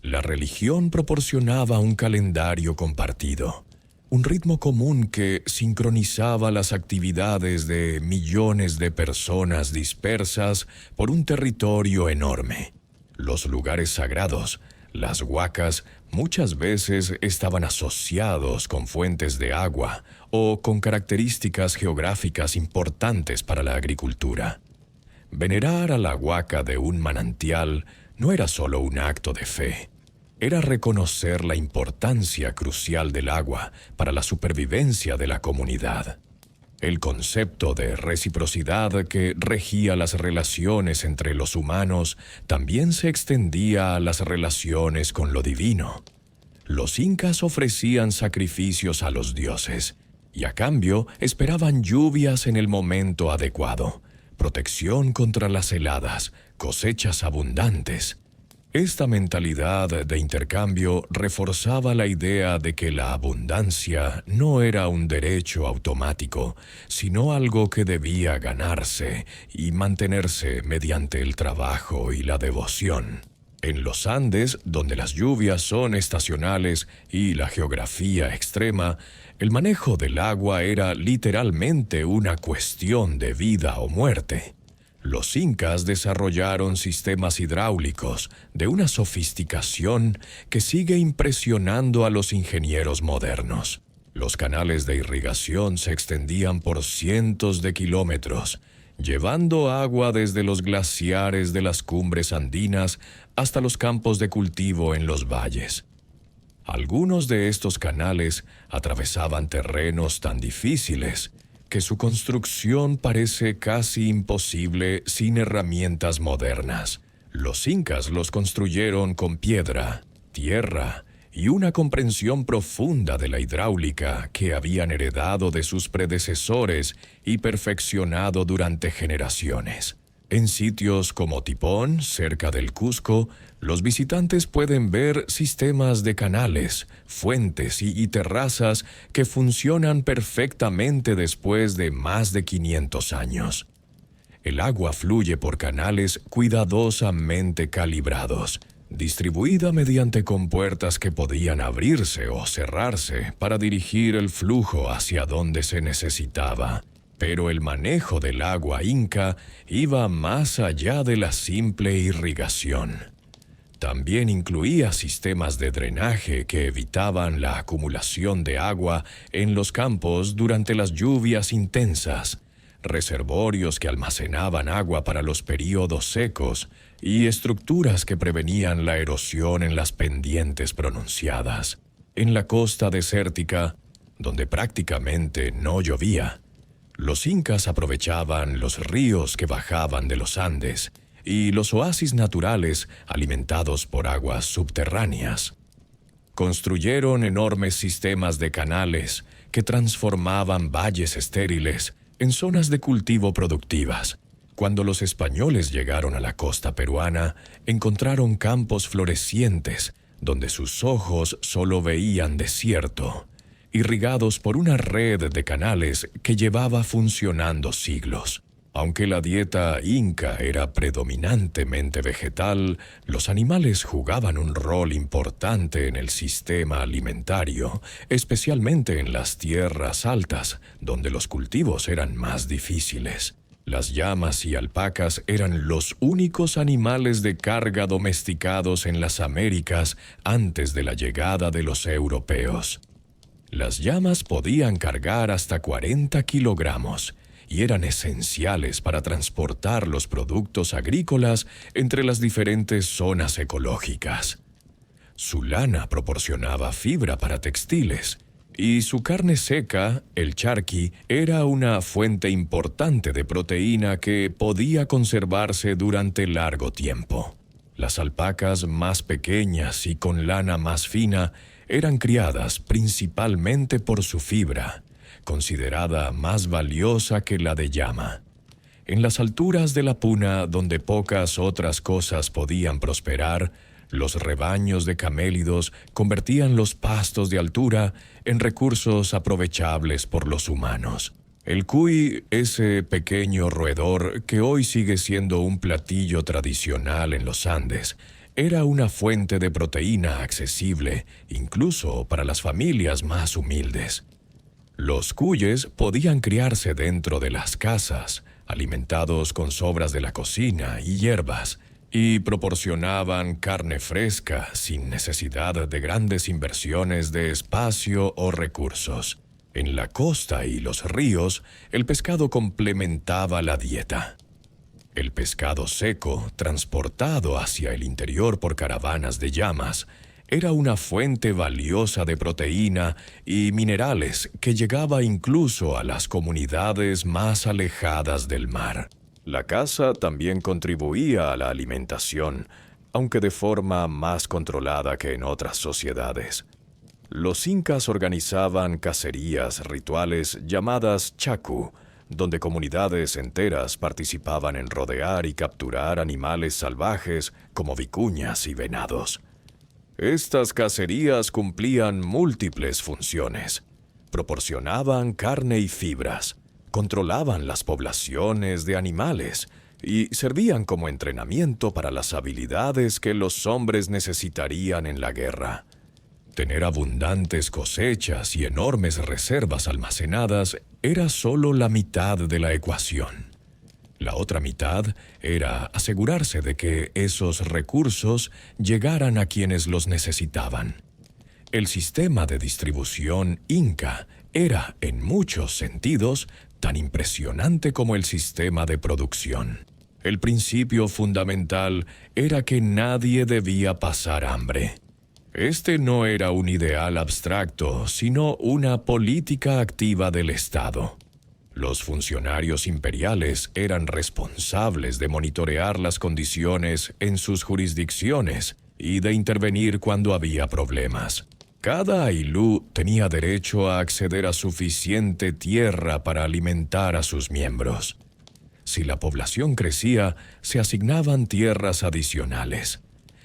La religión proporcionaba un calendario compartido, un ritmo común que sincronizaba las actividades de millones de personas dispersas por un territorio enorme. Los lugares sagrados, las huacas, muchas veces estaban asociados con fuentes de agua o con características geográficas importantes para la agricultura. Venerar a la huaca de un manantial no era solo un acto de fe, era reconocer la importancia crucial del agua para la supervivencia de la comunidad. El concepto de reciprocidad que regía las relaciones entre los humanos también se extendía a las relaciones con lo divino. Los incas ofrecían sacrificios a los dioses y a cambio esperaban lluvias en el momento adecuado, protección contra las heladas, cosechas abundantes. Esta mentalidad de intercambio reforzaba la idea de que la abundancia no era un derecho automático, sino algo que debía ganarse y mantenerse mediante el trabajo y la devoción. En los Andes, donde las lluvias son estacionales y la geografía extrema, el manejo del agua era literalmente una cuestión de vida o muerte. Los incas desarrollaron sistemas hidráulicos de una sofisticación que sigue impresionando a los ingenieros modernos. Los canales de irrigación se extendían por cientos de kilómetros, llevando agua desde los glaciares de las cumbres andinas hasta los campos de cultivo en los valles. Algunos de estos canales atravesaban terrenos tan difíciles que su construcción parece casi imposible sin herramientas modernas. Los incas los construyeron con piedra, tierra y una comprensión profunda de la hidráulica que habían heredado de sus predecesores y perfeccionado durante generaciones. En sitios como Tipón, cerca del Cusco, los visitantes pueden ver sistemas de canales, fuentes y terrazas que funcionan perfectamente después de más de 500 años. El agua fluye por canales cuidadosamente calibrados, distribuida mediante compuertas que podían abrirse o cerrarse para dirigir el flujo hacia donde se necesitaba. Pero el manejo del agua inca iba más allá de la simple irrigación. También incluía sistemas de drenaje que evitaban la acumulación de agua en los campos durante las lluvias intensas, reservorios que almacenaban agua para los períodos secos y estructuras que prevenían la erosión en las pendientes pronunciadas. En la costa desértica, donde prácticamente no llovía, los incas aprovechaban los ríos que bajaban de los Andes y los oasis naturales alimentados por aguas subterráneas. Construyeron enormes sistemas de canales que transformaban valles estériles en zonas de cultivo productivas. Cuando los españoles llegaron a la costa peruana, encontraron campos florecientes donde sus ojos solo veían desierto, irrigados por una red de canales que llevaba funcionando siglos. Aunque la dieta inca era predominantemente vegetal, los animales jugaban un rol importante en el sistema alimentario, especialmente en las tierras altas, donde los cultivos eran más difíciles. Las llamas y alpacas eran los únicos animales de carga domesticados en las Américas antes de la llegada de los europeos. Las llamas podían cargar hasta 40 kilogramos y eran esenciales para transportar los productos agrícolas entre las diferentes zonas ecológicas. Su lana proporcionaba fibra para textiles, y su carne seca, el charqui, era una fuente importante de proteína que podía conservarse durante largo tiempo. Las alpacas más pequeñas y con lana más fina eran criadas principalmente por su fibra, considerada más valiosa que la de llama. En las alturas de la puna, donde pocas otras cosas podían prosperar, los rebaños de camélidos convertían los pastos de altura en recursos aprovechables por los humanos. El cuy, ese pequeño roedor que hoy sigue siendo un platillo tradicional en los Andes, era una fuente de proteína accesible incluso para las familias más humildes. Los cuyes podían criarse dentro de las casas, alimentados con sobras de la cocina y hierbas, y proporcionaban carne fresca sin necesidad de grandes inversiones de espacio o recursos. En la costa y los ríos, el pescado complementaba la dieta. El pescado seco, transportado hacia el interior por caravanas de llamas, era una fuente valiosa de proteína y minerales que llegaba incluso a las comunidades más alejadas del mar. La caza también contribuía a la alimentación, aunque de forma más controlada que en otras sociedades. Los incas organizaban cacerías rituales llamadas chacu, donde comunidades enteras participaban en rodear y capturar animales salvajes como vicuñas y venados. Estas cacerías cumplían múltiples funciones. Proporcionaban carne y fibras, controlaban las poblaciones de animales y servían como entrenamiento para las habilidades que los hombres necesitarían en la guerra. Tener abundantes cosechas y enormes reservas almacenadas era solo la mitad de la ecuación. La otra mitad era asegurarse de que esos recursos llegaran a quienes los necesitaban. El sistema de distribución inca era, en muchos sentidos, tan impresionante como el sistema de producción. El principio fundamental era que nadie debía pasar hambre. Este no era un ideal abstracto, sino una política activa del Estado. Los funcionarios imperiales eran responsables de monitorear las condiciones en sus jurisdicciones y de intervenir cuando había problemas. Cada aylú tenía derecho a acceder a suficiente tierra para alimentar a sus miembros. Si la población crecía, se asignaban tierras adicionales.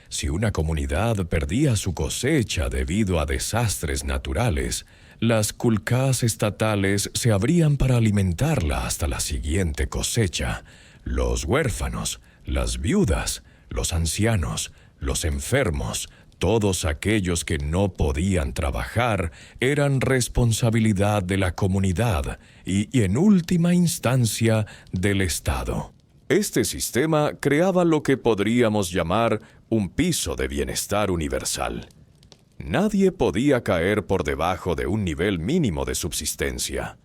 Si una comunidad perdía su cosecha debido a desastres naturales, las kulkas estatales se abrían para alimentarla hasta la siguiente cosecha. Los huérfanos, las viudas, los ancianos, los enfermos, todos aquellos que no podían trabajar, eran responsabilidad de la comunidad y en última instancia del Estado. Este sistema creaba lo que podríamos llamar un piso de bienestar universal. Nadie podía caer por debajo de un nivel mínimo de subsistencia.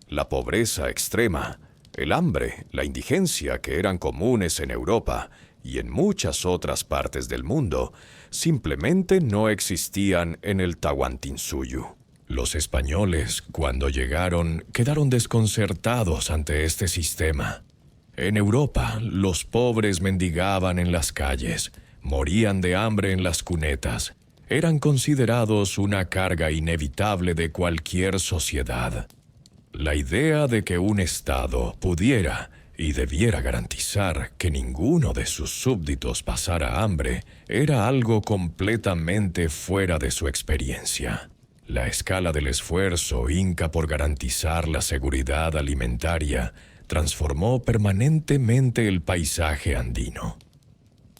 La pobreza extrema, el hambre, la indigencia que eran comunes en Europa y en muchas otras partes del mundo, simplemente no existían en el Tahuantinsuyo. Los españoles, cuando llegaron, quedaron desconcertados ante este sistema. En Europa, los pobres mendigaban en las calles, morían de hambre en las cunetas. Eran considerados una carga inevitable de cualquier sociedad. La idea de que un Estado pudiera y debiera garantizar que ninguno de sus súbditos pasara hambre era algo completamente fuera de su experiencia. La escala del esfuerzo inca por garantizar la seguridad alimentaria transformó permanentemente el paisaje andino.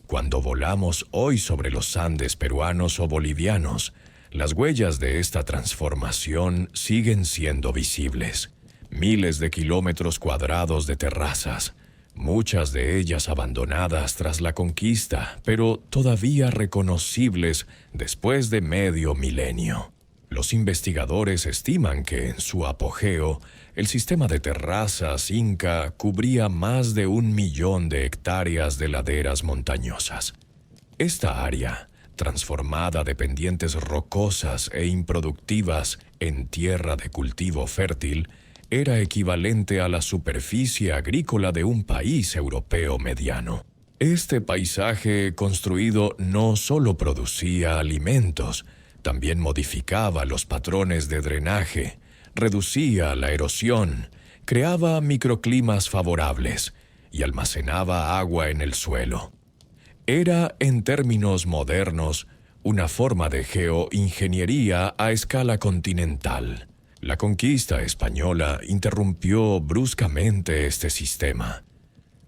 Cuando volamos hoy sobre los Andes peruanos o bolivianos, las huellas de esta transformación siguen siendo visibles. Miles de kilómetros cuadrados de terrazas, muchas de ellas abandonadas tras la conquista, pero todavía reconocibles después de medio milenio. Los investigadores estiman que en su apogeo, el sistema de terrazas inca cubría más de 1.000.000 de hectáreas de laderas montañosas. Esta área, transformada de pendientes rocosas e improductivas en tierra de cultivo fértil, era equivalente a la superficie agrícola de un país europeo mediano. Este paisaje construido no solo producía alimentos, también modificaba los patrones de drenaje, reducía la erosión, creaba microclimas favorables y almacenaba agua en el suelo. Era, en términos modernos, una forma de geoingeniería a escala continental. La conquista española interrumpió bruscamente este sistema.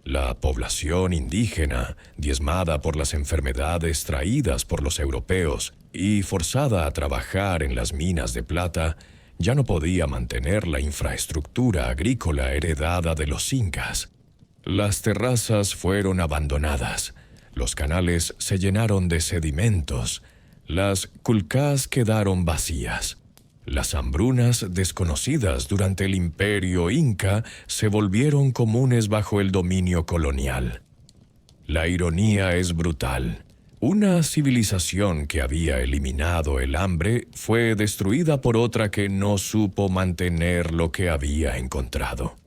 La población indígena, diezmada por las enfermedades traídas por los europeos y forzada a trabajar en las minas de plata, ya no podía mantener la infraestructura agrícola heredada de los incas. Las terrazas fueron abandonadas, los canales se llenaron de sedimentos, las culcás quedaron vacías. Las hambrunas desconocidas durante el imperio inca se volvieron comunes bajo el dominio colonial. La ironía es brutal. Una civilización que había eliminado el hambre fue destruida por otra que no supo mantener lo que había encontrado.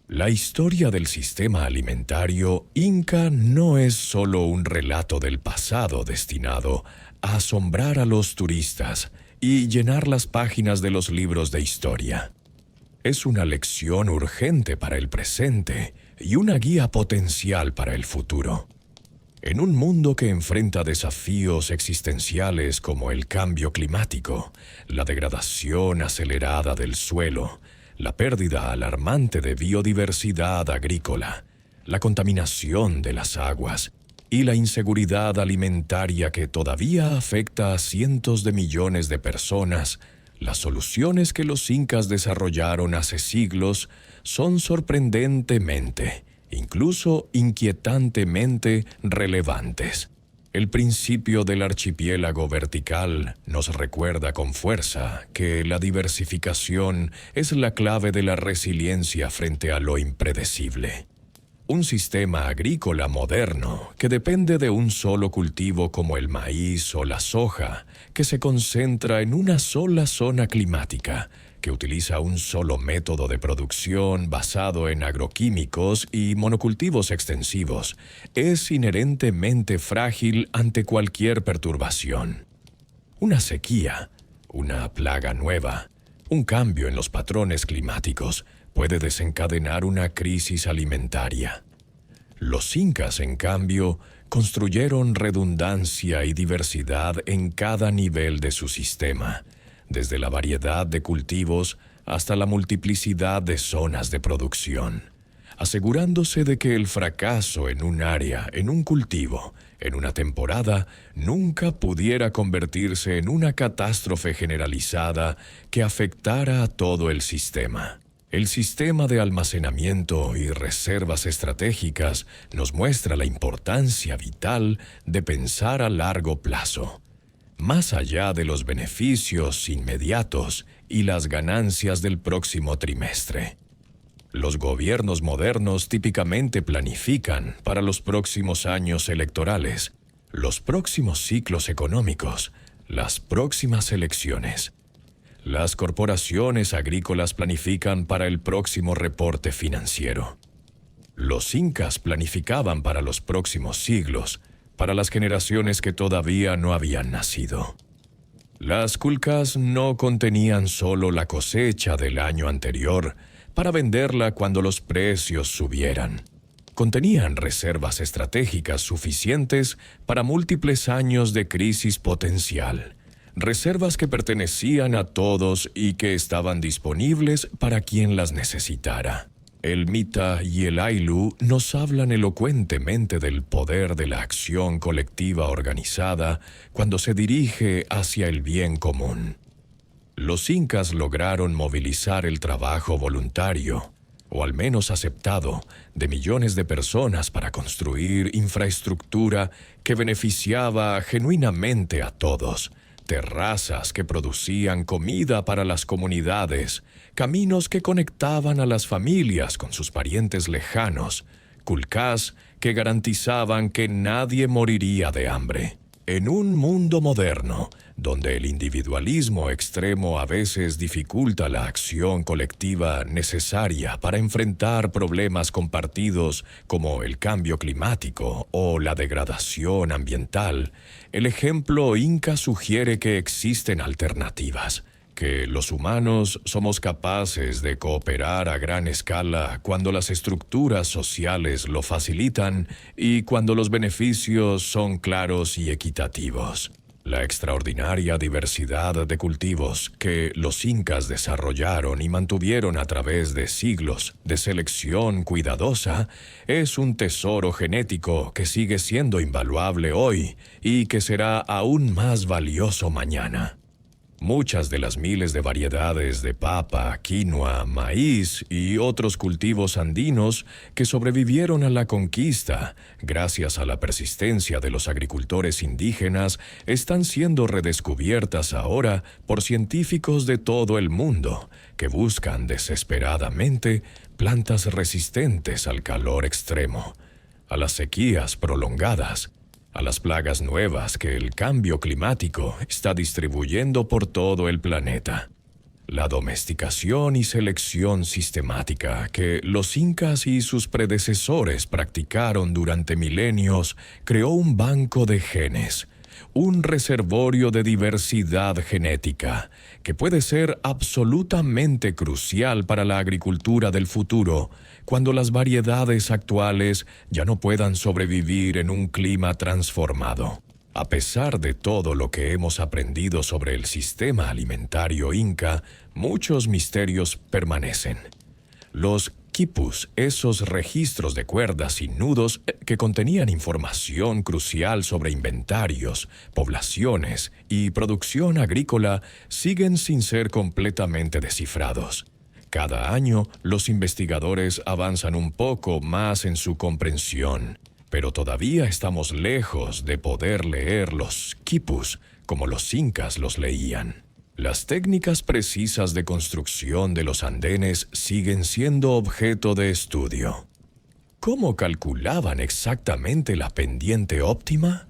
La historia del sistema alimentario inca no es solo un relato del pasado destinado a asombrar a los turistas y llenar las páginas de los libros de historia. Es una lección urgente para el presente y una guía potencial para el futuro. En un mundo que enfrenta desafíos existenciales como el cambio climático, la degradación acelerada del suelo, la pérdida alarmante de biodiversidad agrícola, la contaminación de las aguas y la inseguridad alimentaria que todavía afecta a cientos de millones de personas, las soluciones que los incas desarrollaron hace siglos son sorprendentemente, incluso inquietantemente relevantes. El principio del archipiélago vertical nos recuerda con fuerza que la diversificación es la clave de la resiliencia frente a lo impredecible. Un sistema agrícola moderno que depende de un solo cultivo como el maíz o la soja, que se concentra en una sola zona climática, que utiliza un solo método de producción basado en agroquímicos y monocultivos extensivos, es inherentemente frágil ante cualquier perturbación. Una sequía, una plaga nueva, un cambio en los patrones climáticos puede desencadenar una crisis alimentaria. Los incas, en cambio, construyeron redundancia y diversidad en cada nivel de su sistema, desde la variedad de cultivos hasta la multiplicidad de zonas de producción, asegurándose de que el fracaso en un área, en un cultivo, en una temporada, nunca pudiera convertirse en una catástrofe generalizada que afectara a todo el sistema. El sistema de almacenamiento y reservas estratégicas nos muestra la importancia vital de pensar a largo plazo, más allá de los beneficios inmediatos y las ganancias del próximo trimestre. Los gobiernos modernos típicamente planifican para los próximos años electorales, los próximos ciclos económicos, las próximas elecciones. Las corporaciones agrícolas planifican para el próximo reporte financiero. Los incas planificaban para los próximos siglos, para las generaciones que todavía no habían nacido. Las culcas no contenían solo la cosecha del año anterior para venderla cuando los precios subieran. Contenían reservas estratégicas suficientes para múltiples años de crisis potencial. Reservas que pertenecían a todos y que estaban disponibles para quien las necesitara. El Mita y el Ayllu nos hablan elocuentemente del poder de la acción colectiva organizada cuando se dirige hacia el bien común. Los incas lograron movilizar el trabajo voluntario, o al menos aceptado, de millones de personas para construir infraestructura que beneficiaba genuinamente a todos. Terrazas que producían comida para las comunidades, caminos que conectaban a las familias con sus parientes lejanos, culcás que garantizaban que nadie moriría de hambre. En un mundo moderno, donde el individualismo extremo a veces dificulta la acción colectiva necesaria para enfrentar problemas compartidos como el cambio climático o la degradación ambiental, el ejemplo inca sugiere que existen alternativas, que los humanos somos capaces de cooperar a gran escala cuando las estructuras sociales lo facilitan y cuando los beneficios son claros y equitativos. La extraordinaria diversidad de cultivos que los incas desarrollaron y mantuvieron a través de siglos de selección cuidadosa es un tesoro genético que sigue siendo invaluable hoy y que será aún más valioso mañana. Muchas de las miles de variedades de papa, quinoa, maíz y otros cultivos andinos que sobrevivieron a la conquista, gracias a la persistencia de los agricultores indígenas, están siendo redescubiertas ahora por científicos de todo el mundo, que buscan desesperadamente plantas resistentes al calor extremo, a las sequías prolongadas, a las plagas nuevas que el cambio climático está distribuyendo por todo el planeta. La domesticación y selección sistemática que los incas y sus predecesores practicaron durante milenios creó un banco de genes, un reservorio de diversidad genética que puede ser absolutamente crucial para la agricultura del futuro cuando las variedades actuales ya no puedan sobrevivir en un clima transformado. A pesar de todo lo que hemos aprendido sobre el sistema alimentario inca, muchos misterios permanecen. Los quipus, esos registros de cuerdas y nudos que contenían información crucial sobre inventarios, poblaciones y producción agrícola, siguen sin ser completamente descifrados. Cada año, los investigadores avanzan un poco más en su comprensión, pero todavía estamos lejos de poder leer los quipus como los incas los leían. Las técnicas precisas de construcción de los andenes siguen siendo objeto de estudio. ¿Cómo calculaban exactamente la pendiente óptima?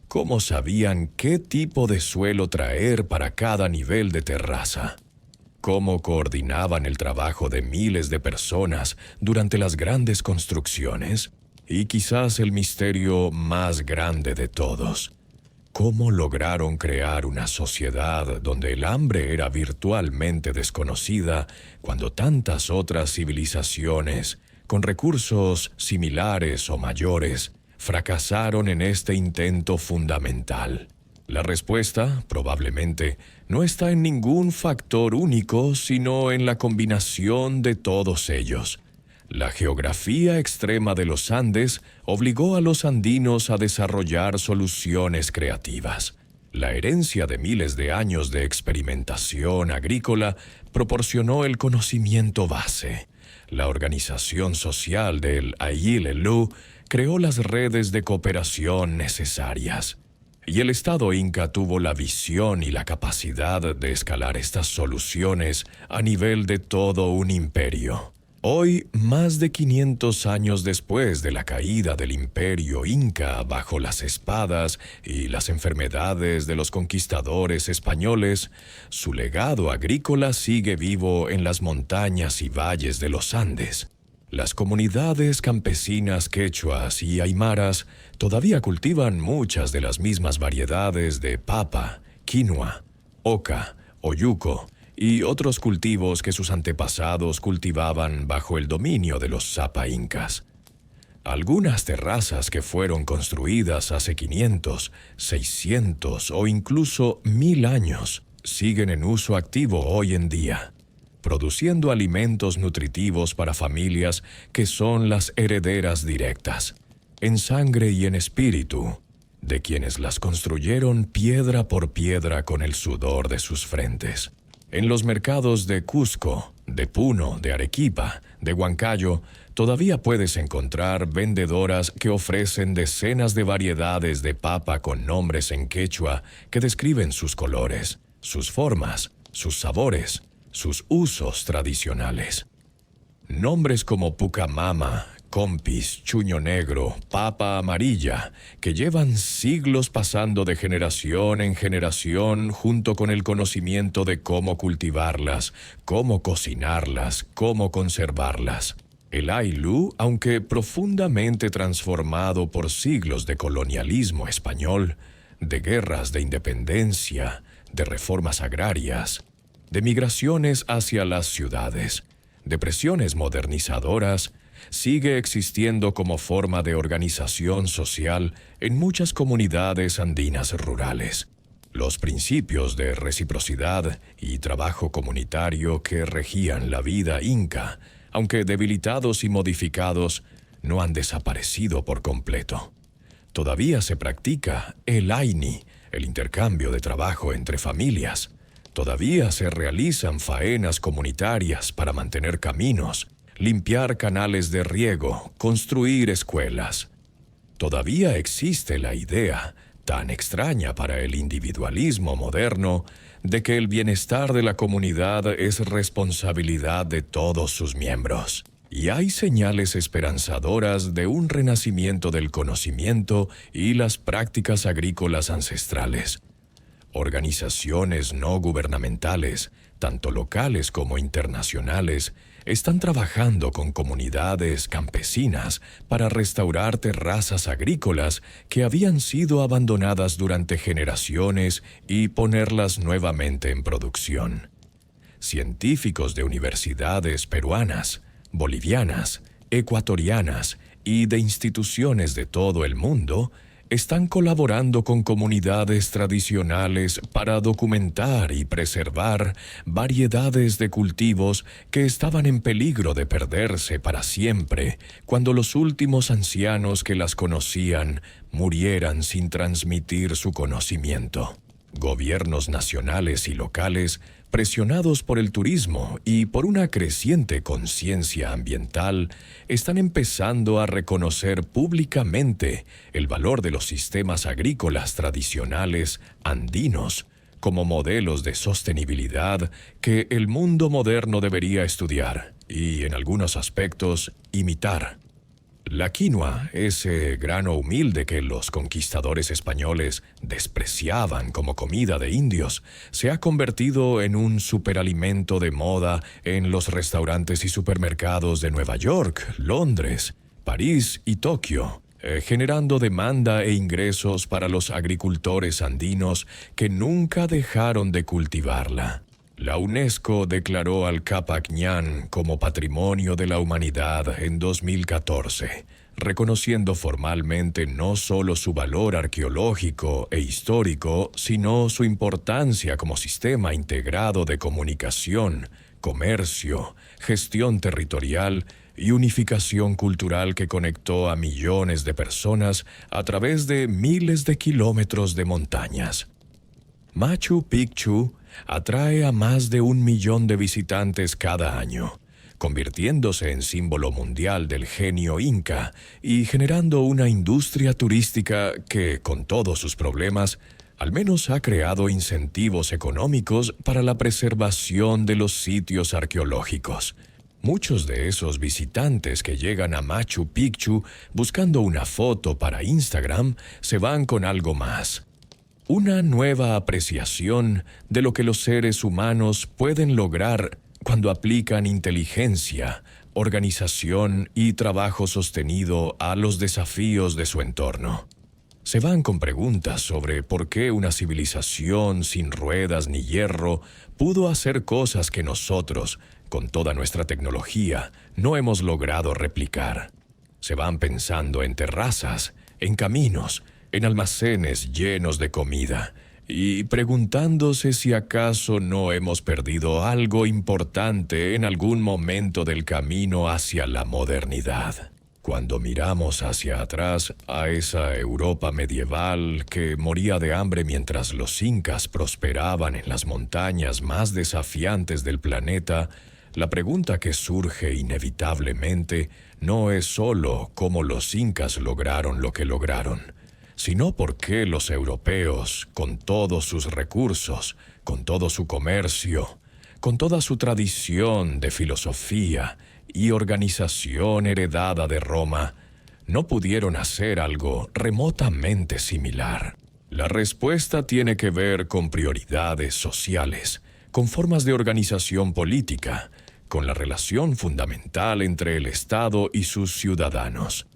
¿Cómo sabían qué tipo de suelo traer para cada nivel de terraza? ¿Cómo coordinaban el trabajo de miles de personas durante las grandes construcciones? Y quizás el misterio más grande de todos: ¿cómo lograron crear una sociedad donde el hambre era virtualmente desconocida cuando tantas otras civilizaciones, con recursos similares o mayores, fracasaron en este intento fundamental? La respuesta, probablemente, no está en ningún factor único, sino en la combinación de todos ellos. La geografía extrema de los Andes obligó a los andinos a desarrollar soluciones creativas. La herencia de miles de años de experimentación agrícola proporcionó el conocimiento base. La organización social del Aylelú creó las redes de cooperación necesarias. Y el Estado Inca tuvo la visión y la capacidad de escalar estas soluciones a nivel de todo un imperio. Hoy, más de 500 años después de la caída del imperio Inca bajo las espadas y las enfermedades de los conquistadores españoles, su legado agrícola sigue vivo en las montañas y valles de los Andes. Las comunidades campesinas quechuas y aymaras todavía cultivan muchas de las mismas variedades de papa, quinoa, oca, oyuco y otros cultivos que sus antepasados cultivaban bajo el dominio de los Zapa incas. Algunas terrazas que fueron construidas hace 500, 600 o incluso 1000 años siguen en uso activo hoy en día, produciendo alimentos nutritivos para familias que son las herederas directas, en sangre y en espíritu, de quienes las construyeron piedra por piedra con el sudor de sus frentes. En los mercados de Cusco, de Puno, de Arequipa, de Huancayo, todavía puedes encontrar vendedoras que ofrecen decenas de variedades de papa con nombres en quechua que describen sus colores, sus formas, sus sabores, sus usos tradicionales. Nombres como pucamama, compis, chuño negro, papa amarilla, que llevan siglos pasando de generación en generación junto con el conocimiento de cómo cultivarlas, cómo cocinarlas, cómo conservarlas. El Ayllu, aunque profundamente transformado por siglos de colonialismo español, de guerras de independencia, de reformas agrarias, de migraciones hacia las ciudades, de presiones modernizadoras, sigue existiendo como forma de organización social en muchas comunidades andinas rurales. Los principios de reciprocidad y trabajo comunitario que regían la vida inca, aunque debilitados y modificados, no han desaparecido por completo. Todavía se practica el Ayni, el intercambio de trabajo entre familias. Todavía se realizan faenas comunitarias para mantener caminos, limpiar canales de riego, construir escuelas. Todavía existe la idea, tan extraña para el individualismo moderno, de que el bienestar de la comunidad es responsabilidad de todos sus miembros. Y hay señales esperanzadoras de un renacimiento del conocimiento y las prácticas agrícolas ancestrales. Organizaciones no gubernamentales, tanto locales como internacionales, están trabajando con comunidades campesinas para restaurar terrazas agrícolas que habían sido abandonadas durante generaciones y ponerlas nuevamente en producción. Científicos de universidades peruanas, bolivianas, ecuatorianas y de instituciones de todo el mundo están colaborando con comunidades tradicionales para documentar y preservar variedades de cultivos que estaban en peligro de perderse para siempre cuando los últimos ancianos que las conocían murieran sin transmitir su conocimiento. Gobiernos nacionales y locales, presionados por el turismo y por una creciente conciencia ambiental, están empezando a reconocer públicamente el valor de los sistemas agrícolas tradicionales andinos como modelos de sostenibilidad que el mundo moderno debería estudiar y, en algunos aspectos, imitar. La quinoa, ese grano humilde que los conquistadores españoles despreciaban como comida de indios, se ha convertido en un superalimento de moda en los restaurantes y supermercados de Nueva York, Londres, París y Tokio, generando demanda e ingresos para los agricultores andinos que nunca dejaron de cultivarla. La UNESCO declaró al Capac Ñan como Patrimonio de la Humanidad en 2014, reconociendo formalmente no solo su valor arqueológico e histórico, sino su importancia como sistema integrado de comunicación, comercio, gestión territorial y unificación cultural que conectó a millones de personas a través de miles de kilómetros de montañas. Machu Picchu atrae a más de 1 millón de visitantes cada año, convirtiéndose en símbolo mundial del genio inca y generando una industria turística que, con todos sus problemas, al menos ha creado incentivos económicos para la preservación de los sitios arqueológicos. Muchos de esos visitantes que llegan a Machu Picchu buscando una foto para Instagram se van con algo más. Una nueva apreciación de lo que los seres humanos pueden lograr cuando aplican inteligencia, organización y trabajo sostenido a los desafíos de su entorno. Se van con preguntas sobre por qué una civilización sin ruedas ni hierro pudo hacer cosas que nosotros, con toda nuestra tecnología, no hemos logrado replicar. Se van pensando en terrazas, en caminos, en almacenes llenos de comida, y preguntándose si acaso no hemos perdido algo importante en algún momento del camino hacia la modernidad. Cuando miramos hacia atrás a esa Europa medieval que moría de hambre mientras los incas prosperaban en las montañas más desafiantes del planeta, la pregunta que surge inevitablemente no es solo cómo los incas lograron lo que lograron, sino por qué los europeos, con todos sus recursos, con todo su comercio, con toda su tradición de filosofía y organización heredada de Roma, no pudieron hacer algo remotamente similar. La respuesta tiene que ver con prioridades sociales, con formas de organización política, con la relación fundamental entre el Estado y sus ciudadanos.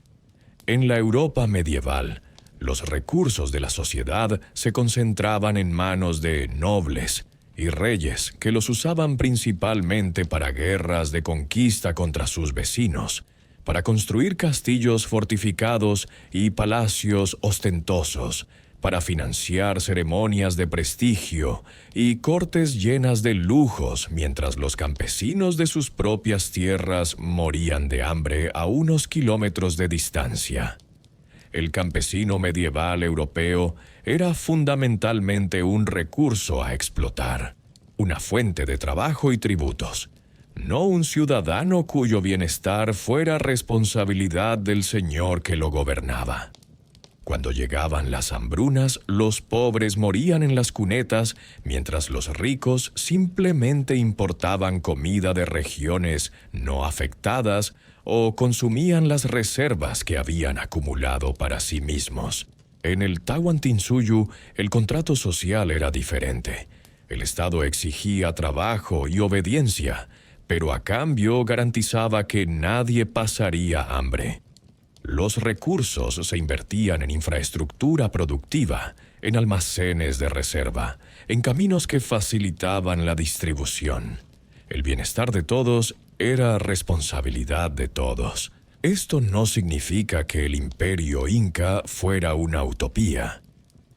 En la Europa medieval, los recursos de la sociedad se concentraban en manos de nobles y reyes que los usaban principalmente para guerras de conquista contra sus vecinos, para construir castillos fortificados y palacios ostentosos, para financiar ceremonias de prestigio y cortes llenas de lujos mientras los campesinos de sus propias tierras morían de hambre a unos kilómetros de distancia. El campesino medieval europeo era fundamentalmente un recurso a explotar, una fuente de trabajo y tributos, no un ciudadano cuyo bienestar fuera responsabilidad del señor que lo gobernaba. Cuando llegaban las hambrunas, los pobres morían en las cunetas, mientras los ricos simplemente importaban comida de regiones no afectadas o consumían las reservas que habían acumulado para sí mismos. En el Tahuantinsuyo, el contrato social era diferente. El Estado exigía trabajo y obediencia, pero a cambio garantizaba que nadie pasaría hambre. Los recursos se invertían en infraestructura productiva, en almacenes de reserva, en caminos que facilitaban la distribución. El bienestar de todos era responsabilidad de todos. Esto no significa que el imperio inca fuera una utopía.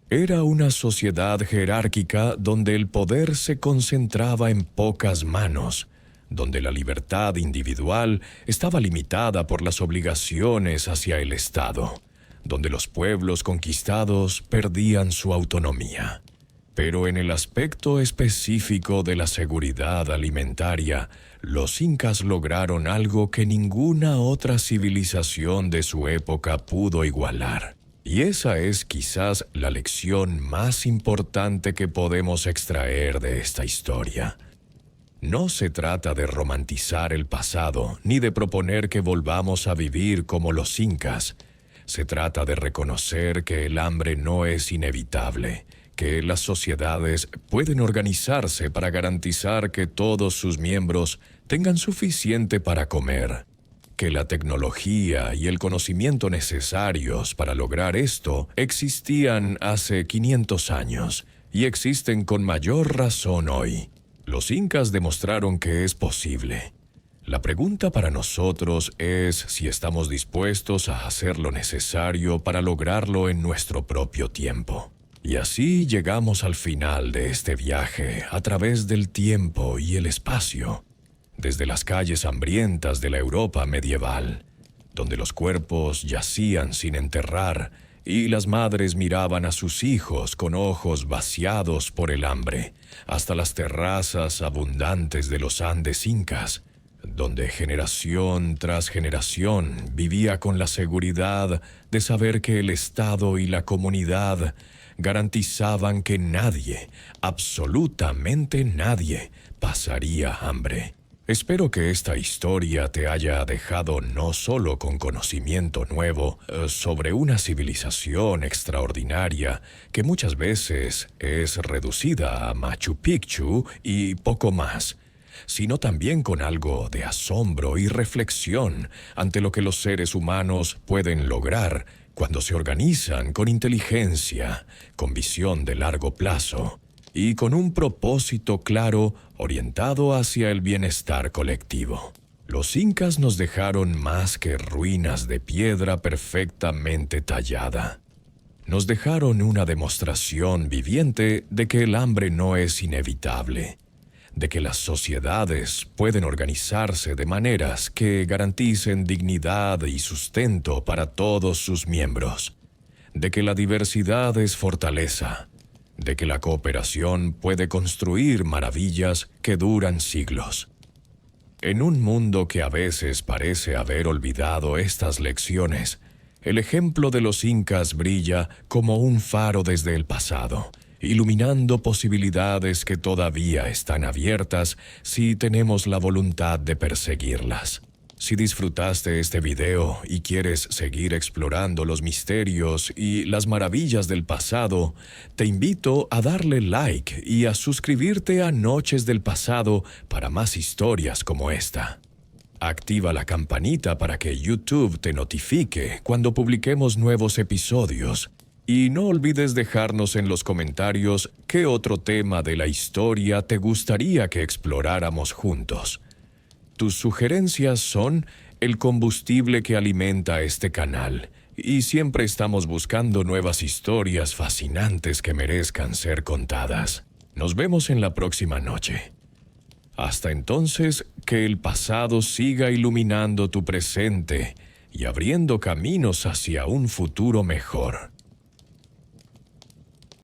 Era una sociedad jerárquica donde el poder se concentraba en pocas manos, donde la libertad individual estaba limitada por las obligaciones hacia el Estado, donde los pueblos conquistados perdían su autonomía. Pero en el aspecto específico de la seguridad alimentaria, los incas lograron algo que ninguna otra civilización de su época pudo igualar. Y esa es quizás la lección más importante que podemos extraer de esta historia. No se trata de romantizar el pasado, ni de proponer que volvamos a vivir como los incas. Se trata de reconocer que el hambre no es inevitable, que las sociedades pueden organizarse para garantizar que todos sus miembros tengan suficiente para comer, que la tecnología y el conocimiento necesarios para lograr esto existían hace 500 años y existen con mayor razón hoy. Los incas demostraron que es posible. La pregunta para nosotros es si estamos dispuestos a hacer lo necesario para lograrlo en nuestro propio tiempo. Y así llegamos al final de este viaje a través del tiempo y el espacio, desde las calles hambrientas de la Europa medieval, donde los cuerpos yacían sin enterrar y las madres miraban a sus hijos con ojos vaciados por el hambre, hasta las terrazas abundantes de los Andes incas, donde generación tras generación vivía con la seguridad de saber que el Estado y la comunidad garantizaban que nadie, absolutamente nadie, pasaría hambre. Espero que esta historia te haya dejado no solo con conocimiento nuevo sobre una civilización extraordinaria que muchas veces es reducida a Machu Picchu y poco más, sino también con algo de asombro y reflexión ante lo que los seres humanos pueden lograr cuando se organizan con inteligencia, con visión de largo plazo y con un propósito claro orientado hacia el bienestar colectivo. Los incas nos dejaron más que ruinas de piedra perfectamente tallada. Nos dejaron una demostración viviente de que el hambre no es inevitable, de que las sociedades pueden organizarse de maneras que garanticen dignidad y sustento para todos sus miembros, de que la diversidad es fortaleza, de que la cooperación puede construir maravillas que duran siglos. En un mundo que a veces parece haber olvidado estas lecciones, el ejemplo de los incas brilla como un faro desde el pasado, iluminando posibilidades que todavía están abiertas si tenemos la voluntad de perseguirlas. Si disfrutaste este video y quieres seguir explorando los misterios y las maravillas del pasado, te invito a darle like y a suscribirte a Noches del Pasado para más historias como esta. Activa la campanita para que YouTube te notifique cuando publiquemos nuevos episodios. Y no olvides dejarnos en los comentarios qué otro tema de la historia te gustaría que exploráramos juntos. Tus sugerencias son el combustible que alimenta este canal, y siempre estamos buscando nuevas historias fascinantes que merezcan ser contadas. Nos vemos en la próxima noche. Hasta entonces, que el pasado siga iluminando tu presente y abriendo caminos hacia un futuro mejor.